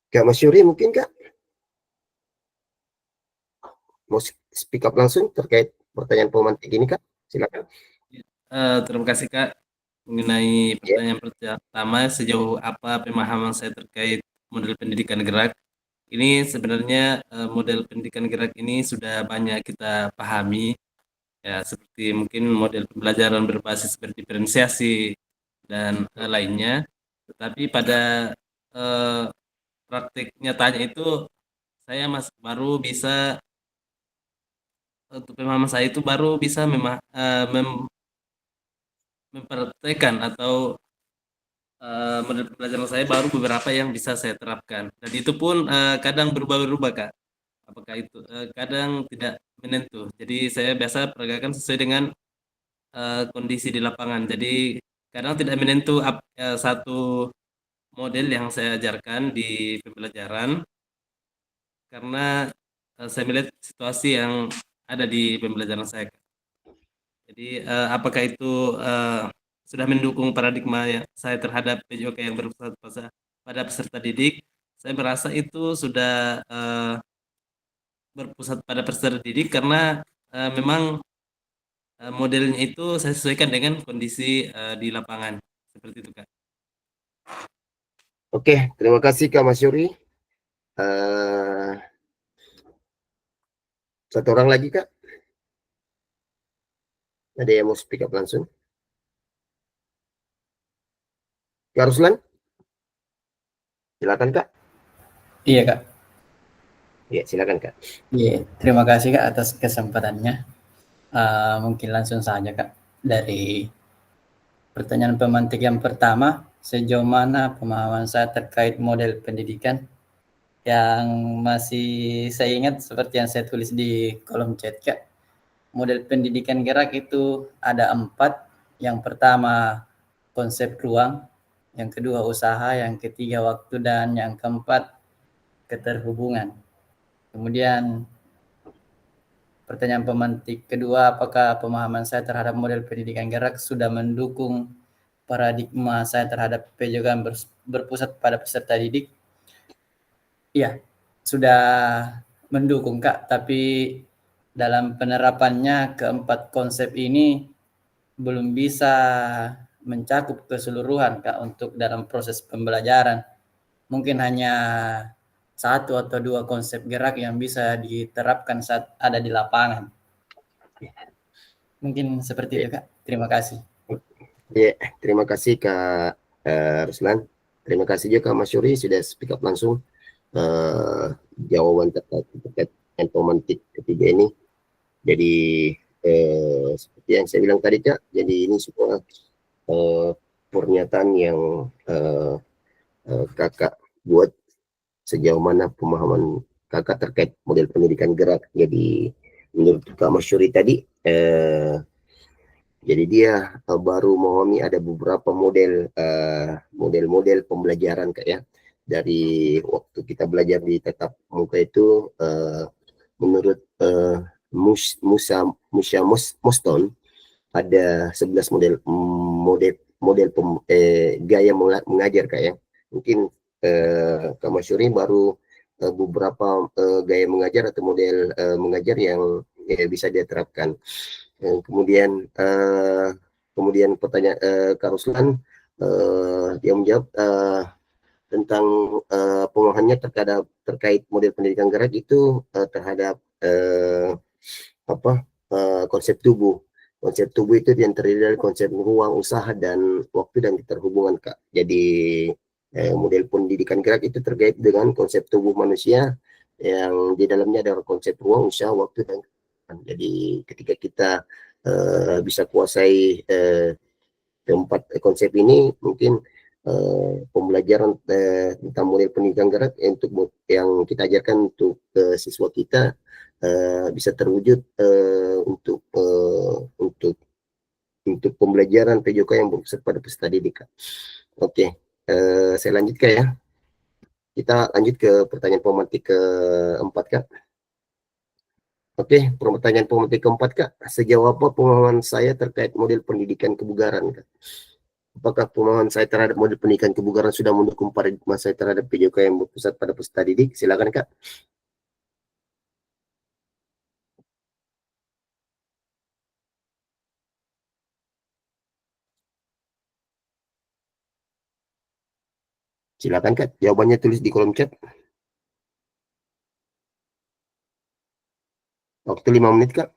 Kak Mas Yuri mungkin Kak mau speak up langsung terkait pertanyaan pemantik ini Kak, silakan. Terima kasih Kak mengenai pertanyaan pertama, sejauh apa pemahaman saya terkait model pendidikan gerak. Ini sebenarnya model pendidikan gerak ini sudah banyak kita pahami ya, seperti mungkin model pembelajaran berbasis berdiferensiasi dan lainnya. Tetapi pada eh, praktik nyatanya itu saya baru bisa, untuk pemahaman saya itu baru bisa mempraktekkan atau model pembelajaran saya baru beberapa yang bisa saya terapkan, dan itu pun kadang berubah-ubah Kak. Apakah itu kadang tidak menentu. Jadi saya biasa peragakan sesuai dengan kondisi di lapangan. Jadi kadang tidak menentu satu model yang saya ajarkan di pembelajaran, karena saya melihat situasi yang ada di pembelajaran saya. Jadi apakah itu sudah mendukung paradigma yang saya terhadap PJOK yang berpusat pada peserta didik? Saya merasa itu sudah berpusat pada peserta didik, karena memang modelnya itu saya sesuaikan dengan kondisi di lapangan. Seperti itu Kak. Oke, terima kasih Kak Mas Yuri. Satu orang lagi Kak, ada yang mau speak up langsung? Kak Ruslan, silakan Kak. Iya Kak. Ya, silakan Kak. Iya, terima kasih Kak atas kesempatannya. Mungkin langsung saja Kak dari pertanyaan pemantik yang pertama, sejauh mana pemahaman saya terkait model pendidikan. Yang masih saya ingat seperti yang saya tulis di kolom chat Kak. Model pendidikan gerak itu ada 4. Yang pertama konsep ruang, yang kedua usaha, yang ketiga waktu, dan yang keempat keterhubungan. Kemudian pertanyaan pemantik kedua, apakah pemahaman saya terhadap model pendidikan gerak sudah mendukung paradigma saya terhadap PJOK yang berpusat pada peserta didik? Iya, sudah mendukung Kak, tapi dalam penerapannya keempat konsep ini belum bisa mencakup keseluruhan Kak untuk dalam proses pembelajaran. Mungkin hanya 1 atau 2 konsep gerak yang bisa diterapkan saat ada di lapangan. Mungkin seperti itu Kak. Terima kasih. Ya, terima kasih Kak Ruslan. Terima kasih juga Kak Mas Yuri sudah speak up langsung jawaban terkait pemantik ketiga ini. Jadi seperti yang saya bilang tadi Kak, jadi ini semua pernyataan yang kakak buat sejauh mana pemahaman kakak terkait model pendidikan gerak. Jadi menurut Kak Mas Yuri tadi jadi dia baru memahami ada beberapa model pembelajaran Kak ya. Dari waktu kita belajar di tatap muka itu menurut Musa Moston ada 11 gaya mengajar Kak ya. Mungkin Kak Mas Yuri baru beberapa gaya mengajar atau model mengajar yang bisa dia terapkan. Kemudian pertanyaan Kak Ruslan, dia menjawab tentang pemahamannya terkait model pendidikan gerak itu terhadap konsep tubuh. Konsep tubuh itu yang terdiri dari konsep ruang, usaha, dan waktu dan keterhubungan, Kak. Jadi model pendidikan gerak itu terkait dengan konsep tubuh manusia yang di dalamnya ada konsep ruang, usaha, waktu, dan keterhubungan. Jadi ketika kita bisa kuasai keempat konsep ini, mungkin pembelajaran tentang model pendidikan gerak untuk yang kita ajarkan untuk siswa kita bisa terwujud untuk pembelajaran PJOK yang berpusat pada peserta didik, Kak. Oke, saya lanjutkan ya. Kita lanjut ke pertanyaan pemantik keempat, Kak. Oke, pertanyaan pemantik keempat, Kak. Sejauh apa pemahaman saya terkait model pendidikan kebugaran, Kak? Apakah pemahaman saya terhadap model pendidikan kebugaran sudah mendukung paradigma saya terhadap PJOK yang berpusat pada peserta didik? Silakan, Kak. Silakan, Kak. Jawabannya tulis di kolom chat. Waktu 5 menit, Kak.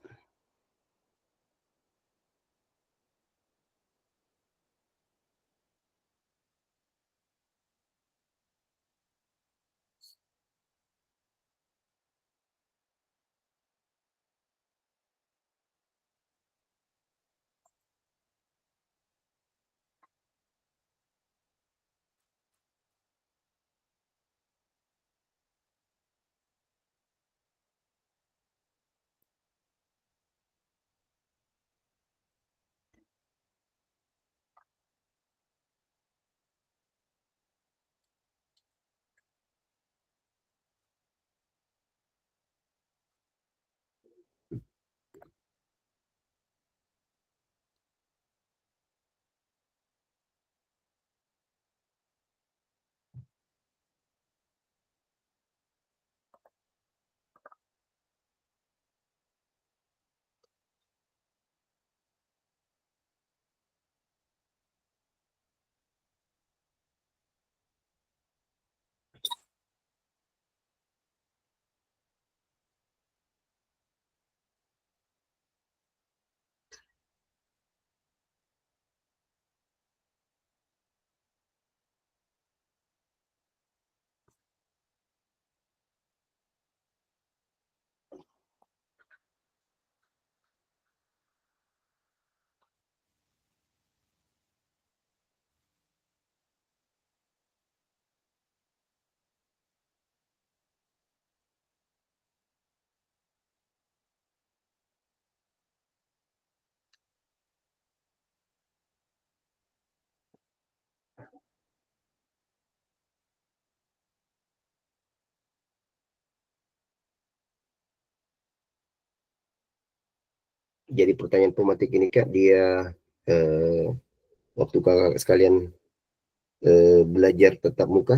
Jadi pertanyaan pemantik ini, Kak, dia eh, waktu kakak sekalian belajar tatap muka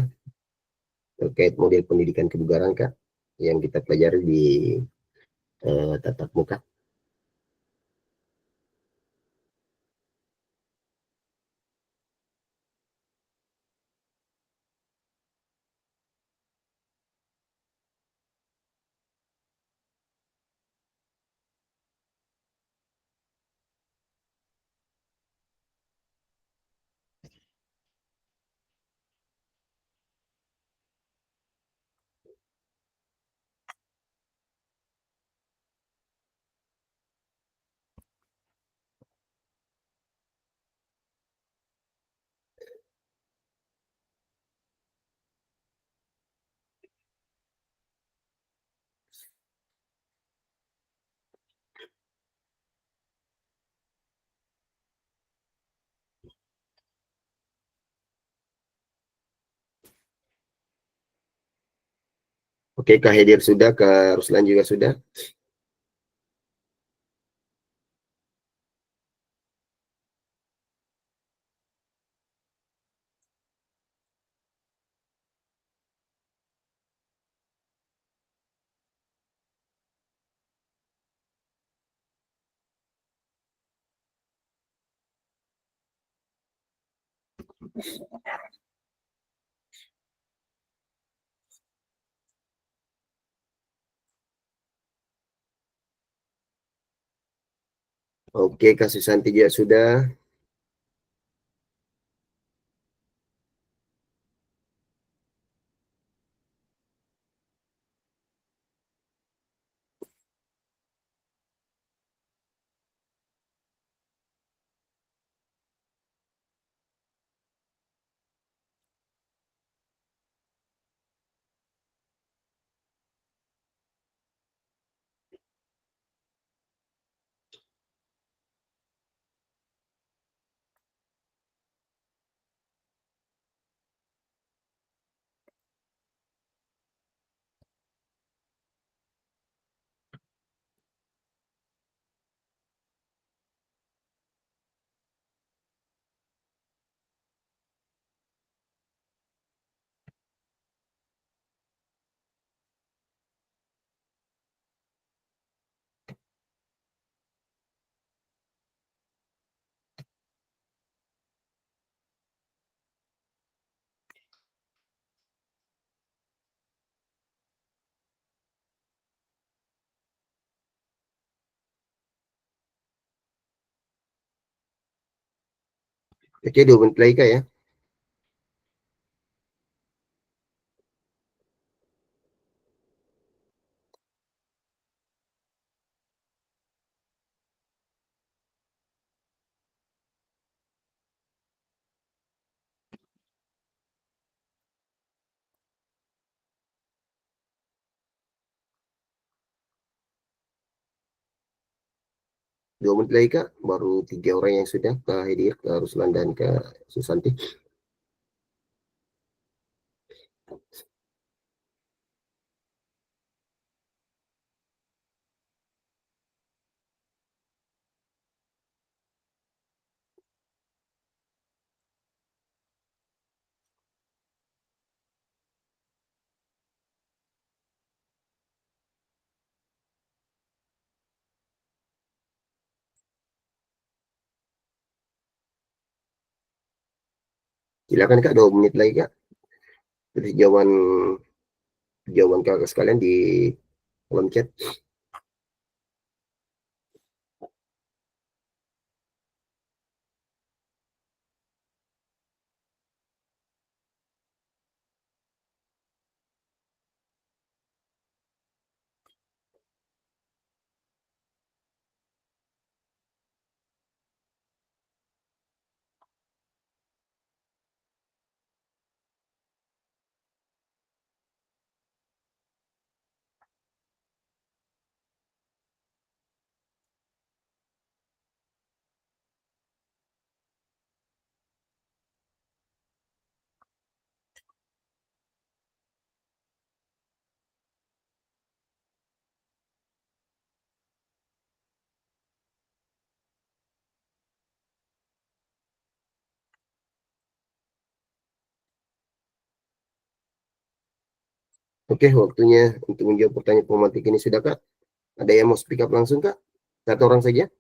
terkait model pendidikan kebugaran, Kak, yang kita pelajari di tatap muka. Oke, Kak Hedir sudah, Kak Ruslan juga sudah. Oke, Kak Susanti juga sudah. Oke, 2 menit lagi, Kak ya. Dua menit lagi, Kak. Baru 3 orang yang sudah, Kak Hedir, Kak Ruslan, dan Kak Susanti. Silakan, Kak, 2 menit lagi, Kak. Terus jawaban Kakak sekalian di kolom chat. Oke, waktunya untuk menjawab pertanyaan pemantik ini sudah, Kak. Ada yang mau speak up langsung, Kak? Satu orang saja.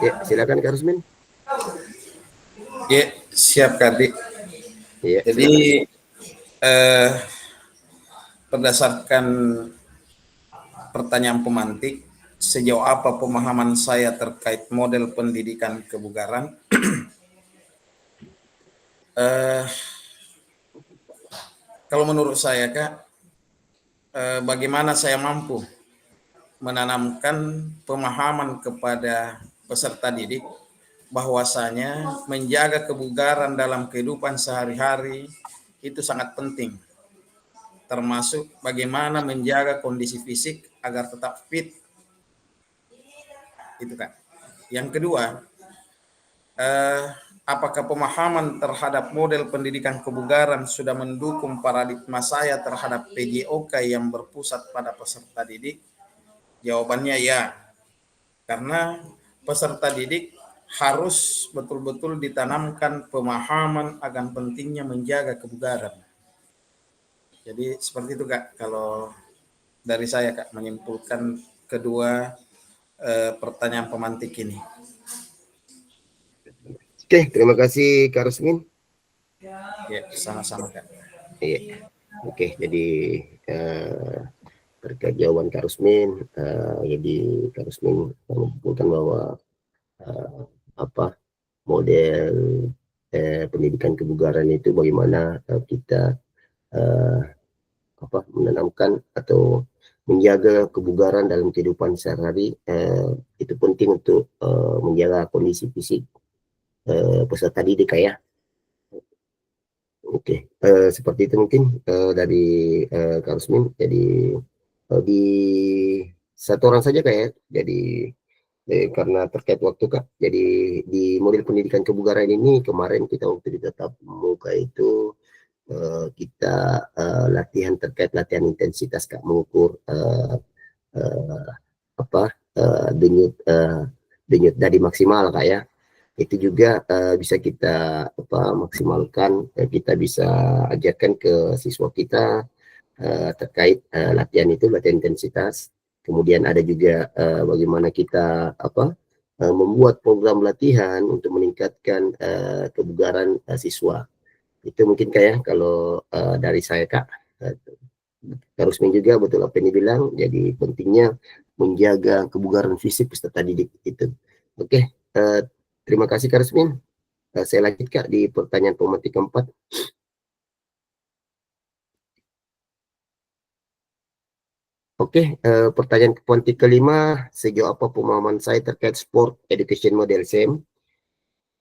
Ya, silakan, Kak Rusmin. Ya, siap Kak Dik. Ya, Jadi silakan. Berdasarkan pertanyaan pemantik, sejauh apa pemahaman saya terkait model pendidikan kebugaran? Kalau menurut saya, Kak, bagaimana saya mampu menanamkan pemahaman kepada peserta didik bahwasanya menjaga kebugaran dalam kehidupan sehari-hari itu sangat penting, termasuk bagaimana menjaga kondisi fisik agar tetap fit, itu kan. Yang kedua, apakah pemahaman terhadap model pendidikan kebugaran sudah mendukung paradigma saya terhadap PJOK yang berpusat pada peserta didik? Jawabannya ya, karena peserta didik harus betul-betul ditanamkan pemahaman akan pentingnya menjaga kebugaran. Jadi seperti itu Kak, kalau dari saya Kak menyimpulkan kedua pertanyaan pemantik ini. Oke, terima kasih Kak Rusmin. Ya, sama-sama Kak. Iya. Oke, jadi eh, terkait jawaban Kak Rusmin, jadi Kak Rusmin menyimpulkan bahwa eh, apa model pendidikan kebugaran itu bagaimana kita eh, menanamkan atau menjaga kebugaran dalam kehidupan sehari-hari, itu penting untuk menjaga kondisi fisik peserta didik ya. Oke, seperti itu mungkin dari Kak Rusmin. Jadi di satu orang saja kayak, jadi karena terkait waktu Kak. Jadi di model pendidikan kebugaran ini kemarin kita waktu di tatap muka itu kita latihan terkait latihan intensitas Kak, mengukur eh, apa denyut nadi maksimal Kak ya. Itu juga bisa kita maksimalkan, kita bisa ajarkan ke siswa kita terkait latihan itu, latihan intensitas. Kemudian ada juga bagaimana kita membuat program latihan untuk meningkatkan kebugaran siswa. Itu mungkin kayak kalau dari saya Kak. Harus juga betul apa yang dibilang, jadi pentingnya menjaga kebugaran fisik peserta didik itu. Oke, terima kasih Kak Rusmin. Saya lanjut Kak di pertanyaan pemantik keempat. Oke, pertanyaan pemantik kelima, sejauh apa pemahaman saya terkait sport education model SEM?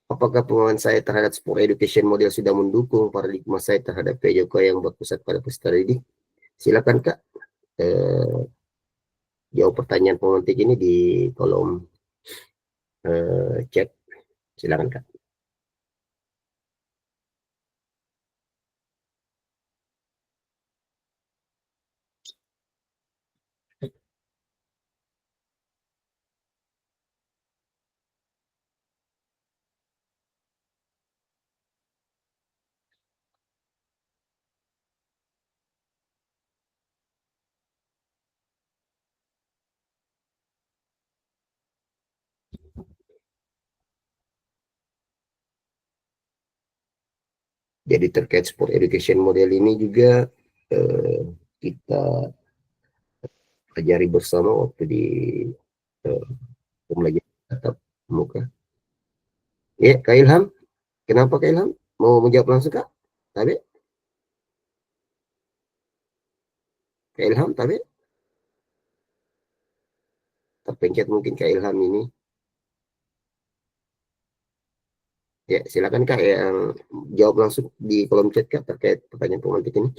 Apakah pemahaman saya terhadap sport education model sudah mendukung paradigma saya terhadap PJK yang berpusat pada peserta didik? Silakan Kak, jawab pertanyaan pemantik ini di kolom chat. Silakan Kak. Jadi terkait sport education model ini juga eh, kita pelajari bersama waktu di eh, pembelajaran tatap muka. Ya, Kak Ilham, kenapa Kak Ilham? Mau menjawab langsung Kak? Tapi, Kak Ilham, tapi terpencet mungkin Kak Ilham ini. Ya, silakan Kak yang jawab langsung di kolom chat Kak terkait pertanyaan pemantik ini.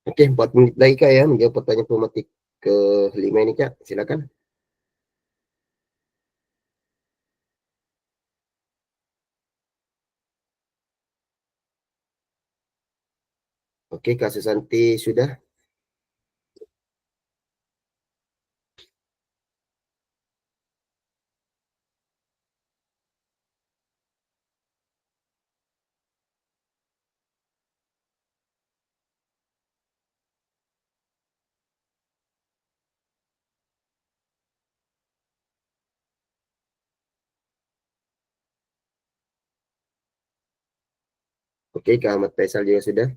Oke, 4 menit lagi Kak ya menjawab pertanyaan pemantik ke-5 ini Kak. Silakan. Oke, Kak Susanti sudah. Oke, Kak Ahmad Faisal juga sudah.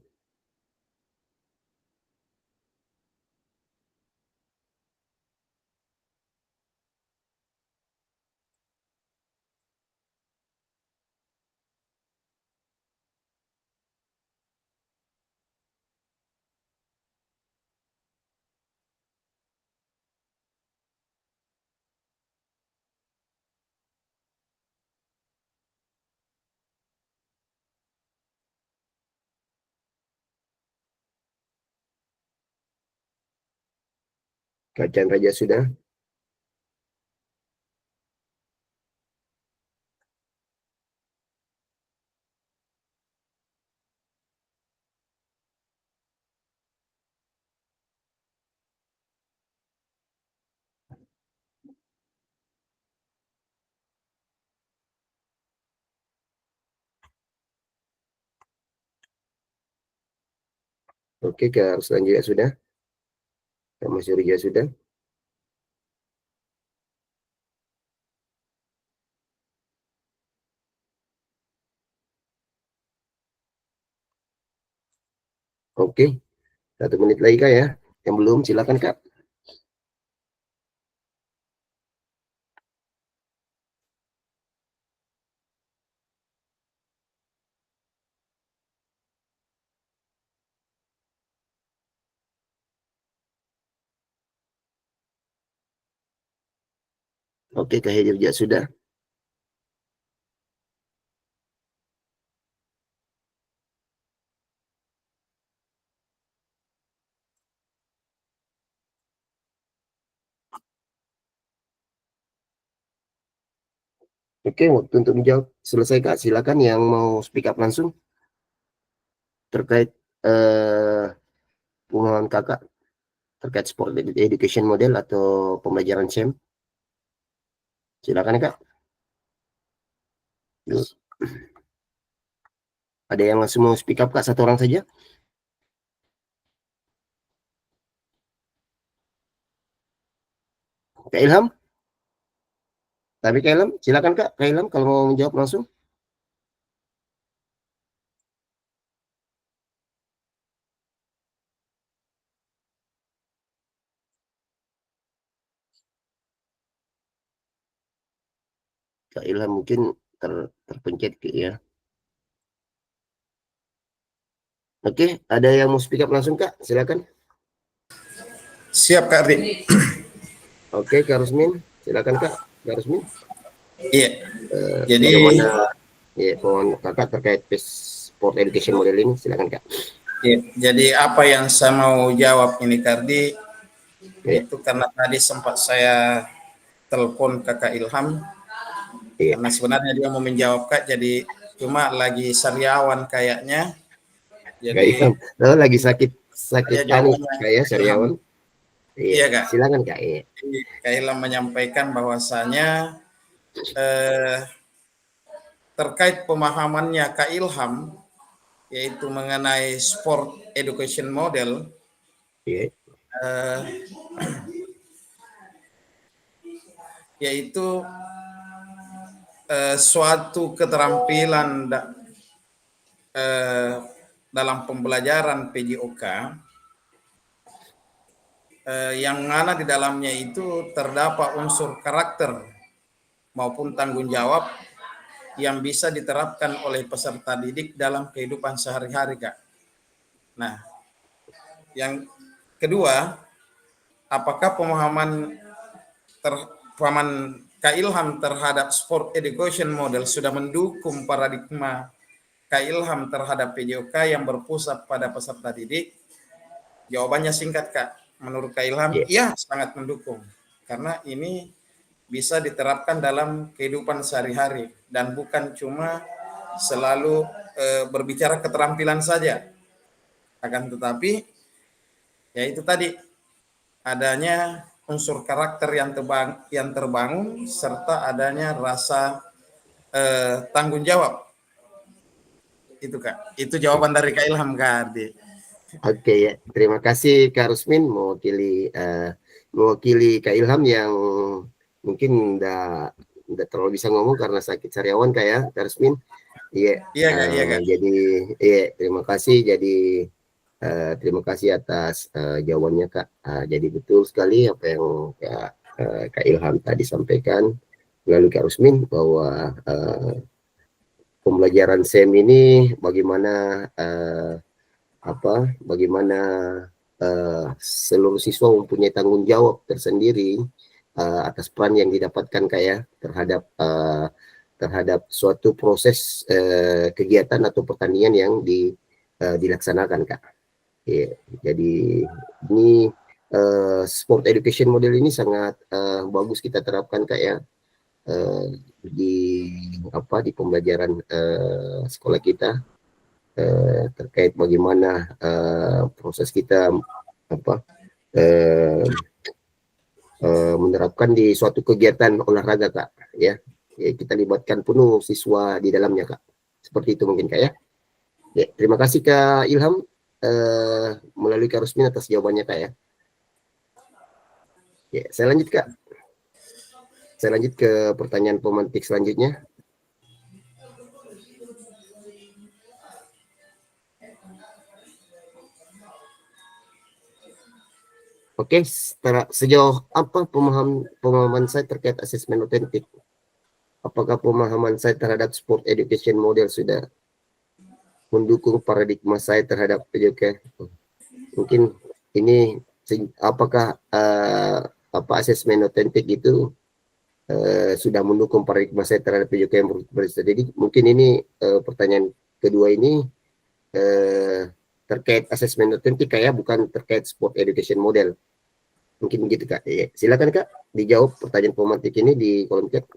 Kak Chandra sudah. Oke, Kak Ruslan juga sudah. Kak Mas Yurija sudah. Oke, 1 menit lagi Kak ya. Yang belum silakan Kak. Oke, Kak Hedir juga sudah. Oke, waktu untuk menjawab selesai Kak. Silakan yang mau speak up langsung terkait pemahaman Kakak terkait sport education model atau pembelajaran SEM. Silakan Kak. Yuk. Ada yang langsung mau speak up Kak, 1 orang saja? Kak Ilham? Tapi Kak Ilham, silakan Kak. Kak Ilham kalau mau menjawab langsung. Kak Ilham mungkin terpencet ya. Oke, ada yang mau speak up langsung Kak? Silakan. Siap Kak Ardi. Oke, Kak Rusmin, silakan Kak. Kak Rusmin. Iya. Jadi Bagaimana ya pohon Kakak terkait sport education model ini? Silakan Kak. iya, jadi apa yang saya mau jawab ini Kak Ardi, Iya. itu karena tadi sempat saya telepon Kakak Ilham. Iya. Karena sebenarnya dia mau menjawab Kak, jadi cuma lagi sariawan kayaknya. Kak Ilham, Jadi lagi sakit ya panik jawabannya kayak Sariawan. Iya Kak. Silakan Kak. Iya. Kak Ilham menyampaikan bahwasanya terkait pemahamannya Kak Ilham, yaitu mengenai sport education model, Iya. yaitu suatu keterampilan dalam pembelajaran PJOK yang mana di dalamnya itu terdapat unsur karakter maupun tanggung jawab yang bisa diterapkan oleh peserta didik dalam kehidupan sehari-hari, Kak. Nah, yang kedua, apakah pemahaman Kak Ilham terhadap sport education model sudah mendukung paradigma Kak Ilham terhadap PJOK yang berpusat pada peserta didik? Jawabannya singkat Kak, menurut Kak Ilham, iya sangat mendukung. Karena ini bisa diterapkan dalam kehidupan sehari-hari dan bukan cuma selalu berbicara keterampilan saja. Akan tetapi, ya itu tadi, adanya unsur karakter yang terbangun serta adanya rasa tanggung jawab. Itu Kak, itu jawaban dari Kak Ilham Kak Ardi. Oke ya, terima kasih Kak Rusmin mewakili Kak Ilham yang mungkin udah terlalu bisa ngomong karena sakit sariawan Kak ya, Kak Rusmin. Iya. Iya Kak. Jadi terima kasih. Jadi terima kasih atas jawabannya Kak. Jadi betul sekali apa yang Kak Ilham tadi sampaikan melalui Kak Rusmin bahwa pembelajaran SEM ini bagaimana seluruh siswa mempunyai tanggung jawab tersendiri atas peran yang didapatkan Kak ya terhadap suatu proses kegiatan atau pertandingan yang dilaksanakan Kak. Ya, jadi ini sport education model ini sangat bagus kita terapkan Kak ya, di di pembelajaran sekolah kita, terkait bagaimana proses kita menerapkan di suatu kegiatan olahraga Kak ya. Kita libatkan penuh siswa di dalamnya Kak. Seperti itu mungkin Kak ya. Ya, terima kasih Kak Ilham melalui Kak Rusmin atas jawabannya Kak ya. Ya, saya lanjut Kak. Saya lanjut ke pertanyaan pemantik selanjutnya. Oke, sejauh apa pemahaman saya terkait asesmen otentik? Apakah pemahaman saya terhadap sport education model sudah mendukung paradigma saya terhadap PJOK? Mungkin ini apakah asesmen otentik itu sudah mendukung paradigma saya terhadap PJOK yang berbasis. Jadi mungkin ini pertanyaan kedua ini terkait asesmen otentik Kak, bukan terkait sport education model. Mungkin gitu Kak. Ya, silakan Kak dijawab pertanyaan pemantik ini di kolom chat.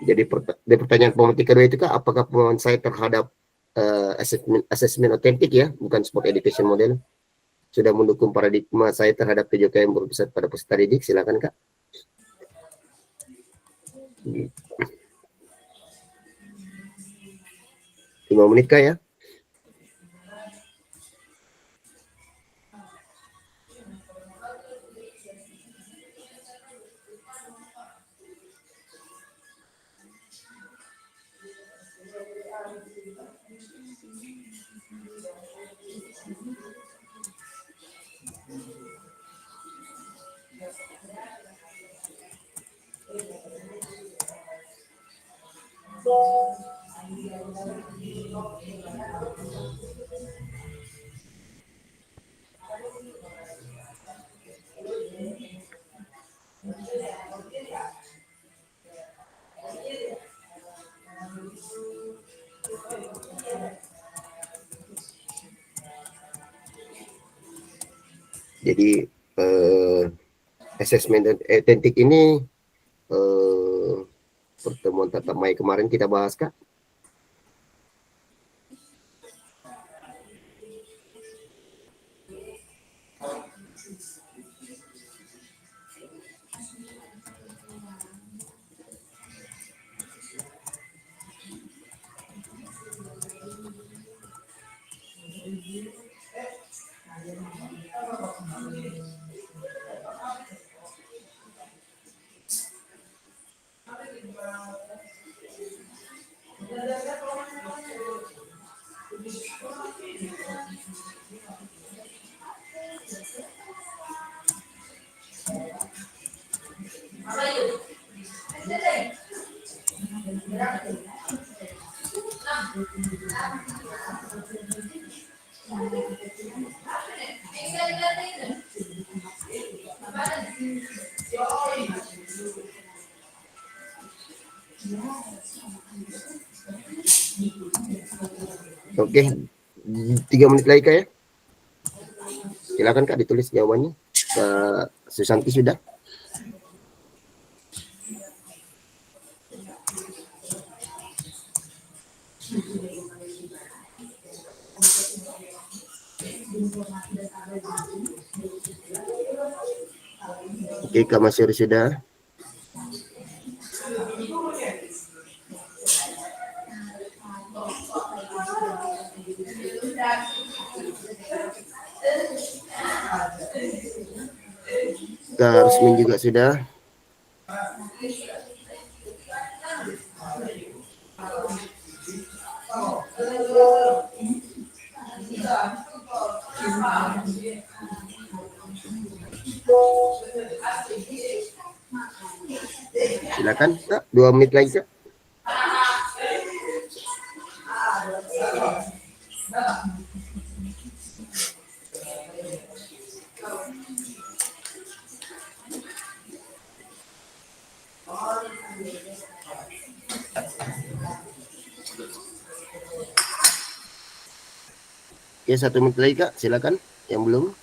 Jadi pertanyaan pemantik kedua itu Kak, apakah pemahaman saya terhadap asesmen otentik bukan sport education model sudah mendukung paradigma saya terhadap PJOK yang berpusat pada peserta didik? Silakan Kak. 5 menit Kak ya. Jadi asesmen otentik ini pertemuan tatap muka kemarin kita bahas Kak. Oke, 3 menit lagi Kak ya. Silakan Kak ditulis jawabannya. Susanti sudah. Oke, Kak Masyuri sudah. Kak Rusmin juga sudah. Silakan Kak, 2 menit lagi Kak. Ya, 1 menit lagi Kak, silakan yang belum.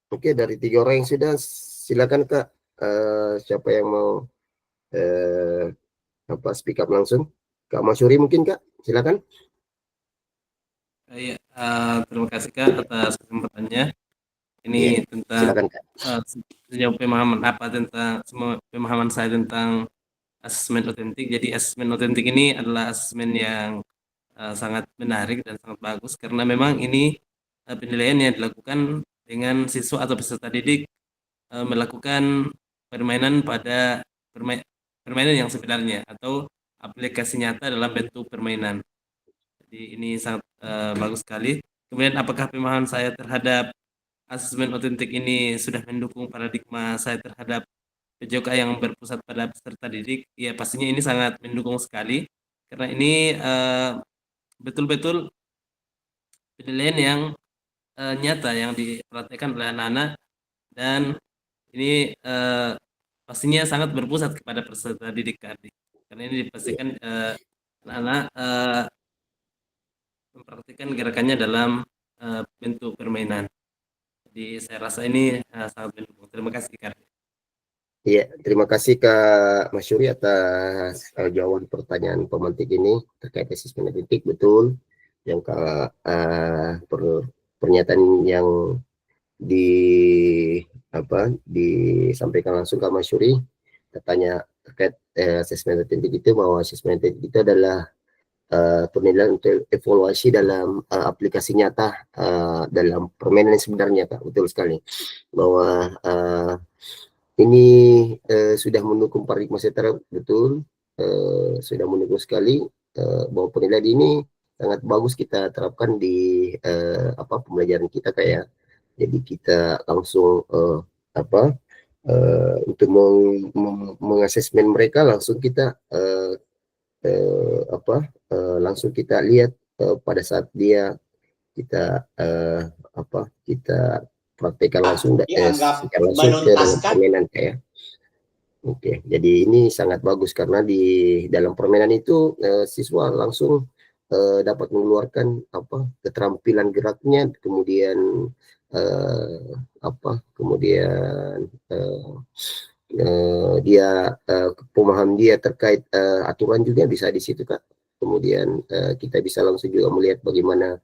Oke, dari 3 orang yang sudah, silakan Kak. Siapa yang mau speak up langsung? Kak Masyuri mungkin Kak, silakan. Iya, terima kasih Kak atas kesempatannya. Ini Iya, tentang silakan Kak. sejauh pemahaman apa tentang semua pemahaman saya tentang asesmen otentik. Jadi asesmen otentik ini adalah asesmen yang sangat menarik dan sangat bagus karena memang ini penilaian yang dilakukan dengan siswa atau peserta didik melakukan permainan pada permainan yang sebenarnya atau aplikasi nyata dalam bentuk permainan. Jadi ini sangat bagus sekali. Kemudian apakah pemahaman saya terhadap asesmen otentik ini sudah mendukung paradigma saya terhadap PJOK yang berpusat pada peserta didik? Ya pastinya ini sangat mendukung sekali karena ini betul-betul penilaian yang nyata yang dipraktekkan oleh anak-anak dan ini pastinya sangat berpusat kepada peserta didik tadi. Karena ini dipastikan anak-anak mempraktikkan gerakannya dalam bentuk permainan. Jadi saya rasa ini sangat mendukung. Terima kasih Kak. Iya, terima kasih Kak Masyuri atas jawaban pertanyaan pemantik ini terkait asesmen otentik. Betul yang Kak pernyataan yang disampaikan langsung Kak Masyuri, katanya terkait asesmen otentik itu, bahwa asesmen otentik itu adalah penilaian untuk evaluasi dalam aplikasi nyata dalam permainan yang sebenarnya Kak. Betul sekali bahwa ini sudah mendukung paradigma setara. Betul, sudah mendukung sekali bahwa penilaian ini sangat bagus kita terapkan di pembelajaran kita kayak. Jadi kita langsung untuk mengasesmen mereka, langsung kita langsung kita lihat pada saat kita kita praktekkan langsung secara langsung ke dalam permainan kayak. Oke, jadi ini sangat bagus karena di dalam permainan itu siswa langsung dapat mengeluarkan keterampilan geraknya, kemudian pemahaman dia terkait aturan juga bisa di situ Kak. Kemudian kita bisa langsung juga melihat bagaimana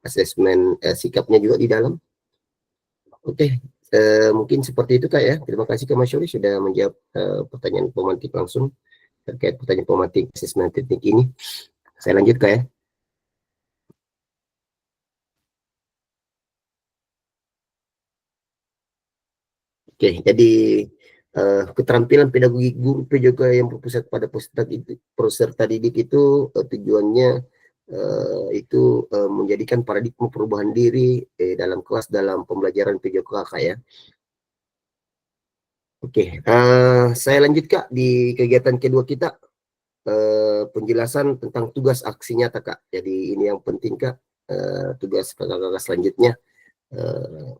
asesmen sikapnya juga di dalam. Oke, mungkin seperti itu Kak ya. Terima kasih Kak Masyuri sudah menjawab pertanyaan pemantik langsung terkait pertanyaan pemantik asesmen teknik ini. Saya lanjut Kak ya. Oke, jadi keterampilan pedagogi guru PJOK yang berpusat pada peserta didik itu tujuannya itu menjadikan paradigma perubahan diri dalam kelas dalam pembelajaran PJOK Kak ya. Oke, saya lanjut Kak di kegiatan kedua kita, penjelasan tentang tugas aksi nyata Kak. Jadi ini yang penting Kak, tugas kakak-kakak selanjutnya,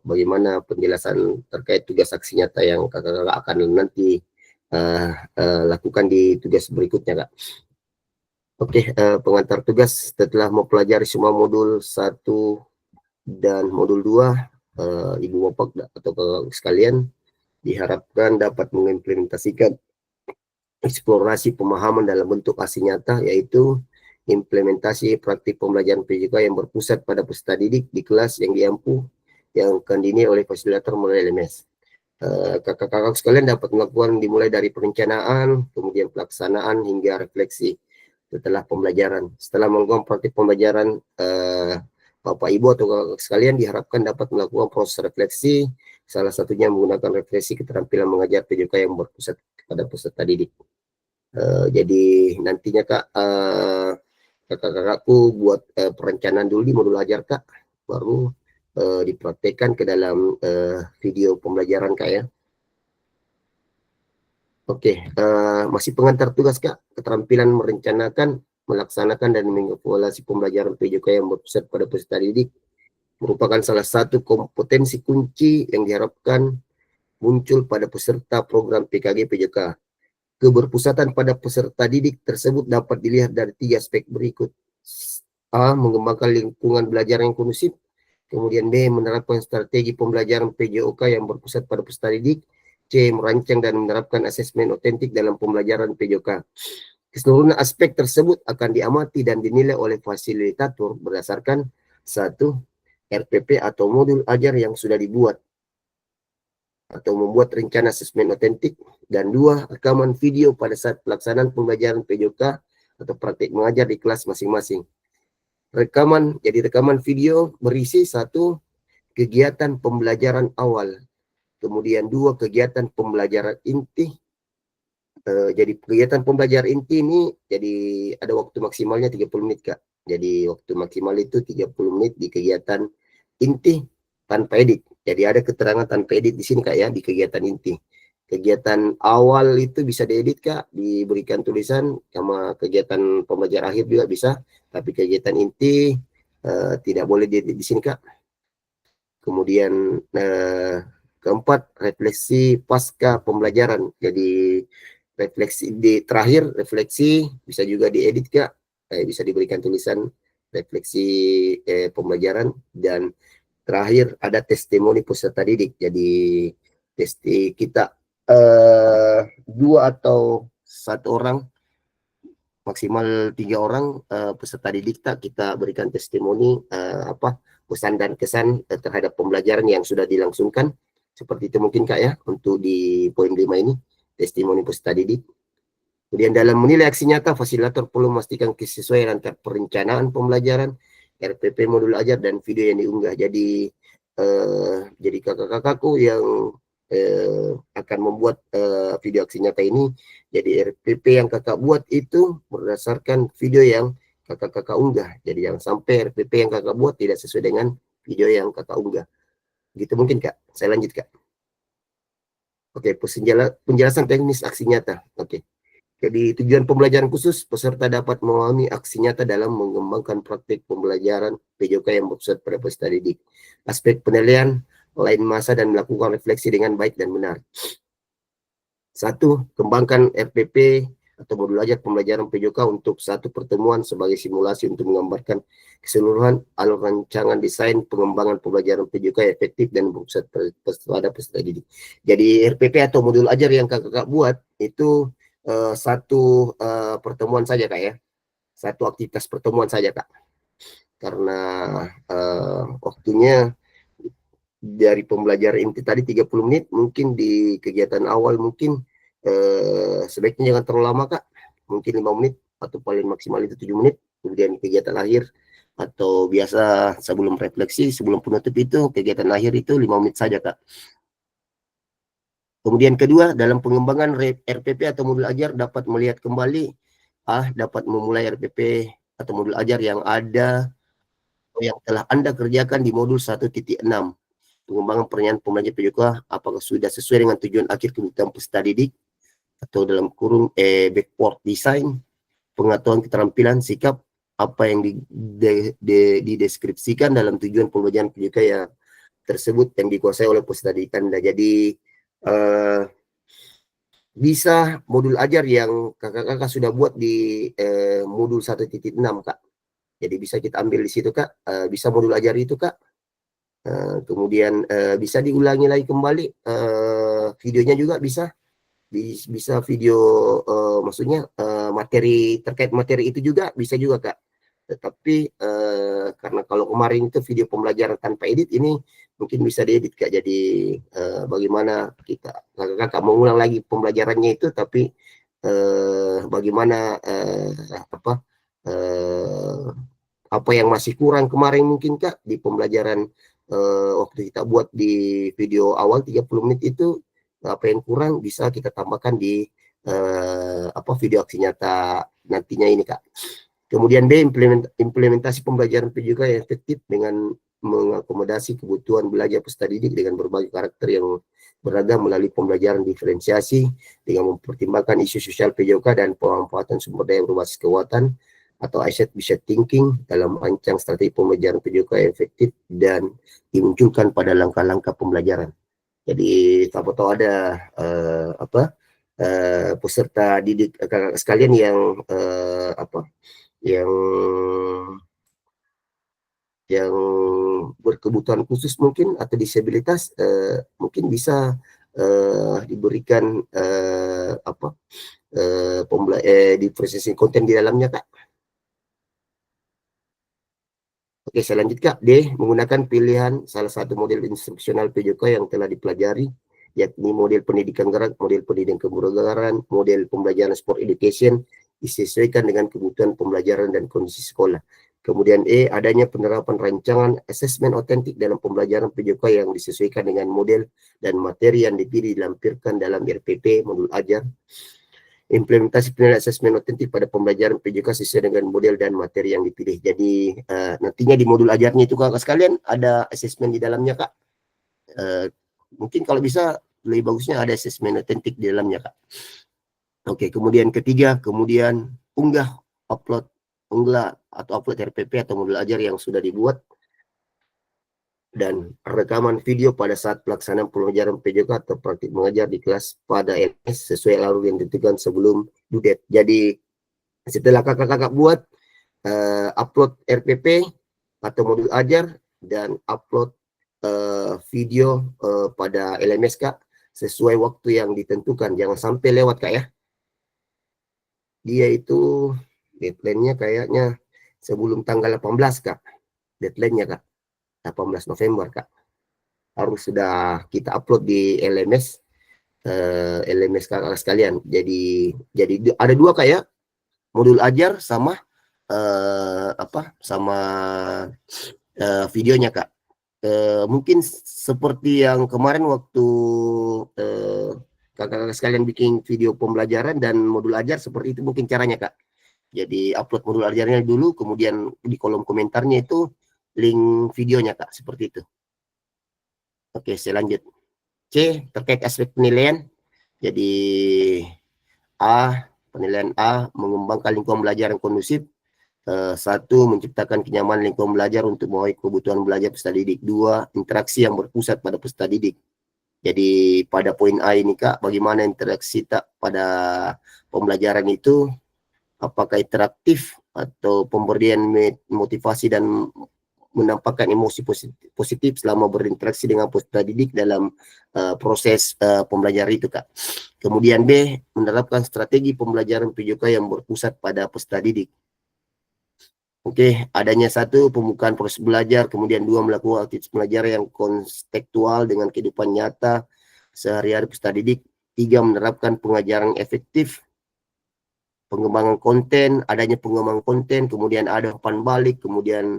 bagaimana penjelasan terkait tugas aksi nyata yang kakak-kakak akan nanti lakukan di tugas berikutnya Kak. Oke, pengantar tugas setelah mempelajari semua modul 1 dan modul 2, Ibu Bapak atau kakak sekalian diharapkan dapat mengimplementasikan eksplorasi pemahaman dalam bentuk aksi nyata, yaitu implementasi praktik pembelajaran PJK yang berpusat pada peserta didik di kelas yang diampu yang akan dinilai oleh fasilitator melalui LMS. Kakak-kakak sekalian dapat melakukan dimulai dari perencanaan, kemudian pelaksanaan hingga refleksi setelah pembelajaran. Setelah melakukan praktik pembelajaran, Bapak Ibu atau kakak sekalian diharapkan dapat melakukan proses refleksi, salah satunya menggunakan refleksi keterampilan mengajar PJK yang berpusat pada peserta didik. Jadi nantinya Kak, kakak-kakakku buat perencanaan dulu di modul ajar Kak, baru dipraktekkan ke dalam video pembelajaran Kak ya. Oke, masih pengantar tugas Kak, keterampilan merencanakan, melaksanakan dan mengevaluasi pembelajaran PJK yang berpusat pada peserta didik merupakan salah satu kompetensi kunci yang diharapkan muncul pada peserta program PKG PJK. Keberpusatan pada peserta didik tersebut dapat dilihat dari 3 aspek berikut. A. Mengembangkan lingkungan belajar yang kondusif. Kemudian B. Menerapkan strategi pembelajaran PJOK yang berpusat pada peserta didik. C. Merancang dan menerapkan asesmen otentik dalam pembelajaran PJOK. Keseluruhan aspek tersebut akan diamati dan dinilai oleh fasilitator berdasarkan 1. RPP atau modul ajar yang sudah dibuat atau membuat rencana asesmen otentik, dan 2. Rekaman video pada saat pelaksanaan pembelajaran PJOK atau praktik mengajar di kelas masing-masing. Rekaman video berisi 1. Kegiatan pembelajaran awal, kemudian 2. Kegiatan pembelajaran inti. Jadi kegiatan pembelajaran inti ini jadi ada waktu maksimalnya 30 menit Kak. Jadi waktu maksimal itu 30 menit di kegiatan inti tanpa edit. Jadi ada keterangan tanpa edit di sini Kak ya, di kegiatan inti. Kegiatan awal itu bisa diedit Kak, diberikan tulisan, sama kegiatan pembelajaran akhir juga bisa, tapi kegiatan inti tidak boleh diedit di sini Kak. Kemudian keempat, refleksi pasca pembelajaran. Jadi refleksi di terakhir, refleksi bisa juga diedit Kak, bisa diberikan tulisan refleksi pembelajaran. Dan terakhir ada testimoni peserta didik. Jadi kita 2 atau 1 orang, maksimal 3 orang peserta didik kita berikan testimoni pesan dan kesan terhadap pembelajaran yang sudah dilangsungkan. Seperti itu mungkin Kak ya, untuk di poin 5 ini, testimoni peserta didik. Kemudian dalam menilai aksi nyata, fasilitator perlu memastikan kesesuaian antara perencanaan pembelajaran, RPP modul ajar, dan video yang diunggah. Jadi kakak-kakakku yang akan membuat video aksi nyata ini, jadi RPP yang kakak buat itu berdasarkan video yang kakak unggah. Jadi yang sampai RPP yang kakak buat tidak sesuai dengan video yang kakak unggah. Gitu mungkin Kak. Saya lanjut Kak. Oke, penjelasan teknis aksi nyata. Oke. Jadi tujuan pembelajaran khusus, peserta dapat memahami aksi nyata dalam mengembangkan praktik pembelajaran PJOK yang berpusat pada peserta didik. Aspek penilaian, lain masa, dan melakukan refleksi dengan baik dan benar. 1. Kembangkan RPP atau modul ajar pembelajaran PJOK untuk 1 pertemuan sebagai simulasi untuk menggambarkan keseluruhan alur rancangan desain pengembangan pembelajaran PJOK efektif dan berpusat pada peserta didik. Jadi RPP atau modul ajar yang kakak buat itu 1 pertemuan saja Kak ya, 1 aktivitas pertemuan saja Kak, karena waktunya dari pembelajaran inti tadi 30 menit, mungkin di kegiatan awal mungkin sebaiknya jangan terlalu lama Kak, mungkin 5 menit atau paling maksimal itu 7 menit. Kemudian kegiatan akhir atau biasa sebelum refleksi, sebelum penutup itu kegiatan akhir itu 5 menit saja Kak. Kemudian kedua, dalam pengembangan RPP atau modul ajar dapat melihat kembali, dapat memulai RPP atau modul ajar yang ada yang telah Anda kerjakan di modul 1.6. Pengembangan perencanaan pembelajaran PJOK apakah sudah sesuai dengan tujuan akhir kebutuhan peserta didik atau dalam kurung backward design, pengetahuan keterampilan sikap apa yang dideskripsikan dalam tujuan pembelajaran PJOK yang tersebut yang dikuasai oleh peserta didik Anda. Jadi bisa modul ajar yang kakak-kakak sudah buat di modul 1.6 Kak. Jadi bisa kita ambil di situ Kak, bisa modul ajar itu Kak. Kemudian bisa diulangi lagi kembali videonya juga bisa video maksudnya materi terkait materi itu juga bisa juga Kak. Tetapi karena kalau kemarin itu video pembelajaran tanpa edit, ini mungkin bisa diedit Kak. Jadi bagaimana kita kakak mengulang lagi pembelajarannya itu, tapi bagaimana apa yang masih kurang kemarin mungkin Kak di pembelajaran waktu kita buat di video awal 30 menit itu, apa yang kurang bisa kita tambahkan di video aksi nyata nantinya ini Kak. Kemudian B, implementasi pembelajaran PJOK yang efektif dengan mengakomodasi kebutuhan belajar peserta didik dengan berbagai karakter yang beragam melalui pembelajaran diferensiasi dengan mempertimbangkan isu sosial PJOK dan pemanfaatan sumber daya berbasis kekuatan atau asset-based thinking dalam merancang strategi pembelajaran PJOK yang efektif dan dimunculkan pada langkah-langkah pembelajaran. Jadi siapa tahu ada peserta didik sekalian yang yang berkebutuhan khusus mungkin atau disabilitas, mungkin bisa diberikan di processing konten di dalamnya, Kak. Oke, saya lanjut, Kak. D. Menggunakan pilihan salah satu model instruksional PJOK yang telah dipelajari, yakni model pendidikan gerak, model pendidikan kebugaran, model pembelajaran sport education, disesuaikan dengan kebutuhan pembelajaran dan kondisi sekolah. Kemudian E. Adanya penerapan rancangan asesmen otentik dalam pembelajaran PJOK yang disesuaikan dengan model dan materi yang dipilih dilampirkan dalam RPP modul ajar. Implementasi penilaian asesmen otentik pada pembelajaran PJOK sesuai dengan model dan materi yang dipilih. Jadi nantinya di modul ajarnya itu kakak sekalian ada asesmen di dalamnya, Kak. Mungkin kalau bisa lebih bagusnya ada asesmen otentik di dalamnya, Kak. Oke, kemudian ketiga, kemudian unggah upload RPP atau modul ajar yang sudah dibuat dan rekaman video pada saat pelaksanaan pembelajaran PJOK atau praktik mengajar di kelas pada LMS sesuai alur yang ditentukan sebelum due date. Jadi setelah kakak-kakak buat upload RPP atau modul ajar dan upload video pada LMS, Kak, sesuai waktu yang ditentukan, jangan sampai lewat, Kak, ya. Dia itu deadline-nya kayaknya sebelum tanggal 18, Kak, deadline-nya, Kak. 18 November, Kak. Harus sudah kita upload di LMS kakak sekalian. Jadi ada dua, Kak, ya. Modul ajar sama videonya, Kak. Mungkin seperti yang kemarin waktu kakak-kakak sekalian bikin video pembelajaran dan modul ajar, seperti itu mungkin caranya, Kak. Jadi upload modul ajarnya dulu, kemudian di kolom komentarnya itu link videonya, Kak, seperti itu. Oke, saya lanjut. C. Terkait aspek penilaian. Jadi penilaian A, mengembangkan lingkungan belajar yang kondusif. 1. Menciptakan kenyamanan lingkungan belajar untuk memenuhi kebutuhan belajar peserta didik. 2. Interaksi yang berpusat pada peserta didik. Jadi pada poin A ini, Kak, bagaimana interaksi pada pembelajaran itu, apakah interaktif atau pemberian motivasi dan menampakkan emosi positif selama berinteraksi dengan peserta didik dalam proses pembelajaran itu, Kak. Kemudian B. Menerapkan strategi pembelajaran PJOK yang berpusat pada peserta didik. Oke, adanya 1. Pembukaan proses belajar, kemudian 2. Melakukan aktivitas belajar yang kontekstual dengan kehidupan nyata sehari-hari peserta didik. 3. Menerapkan pengajaran efektif, pengembangan konten, adanya pengembangan konten, kemudian ada umpan balik, kemudian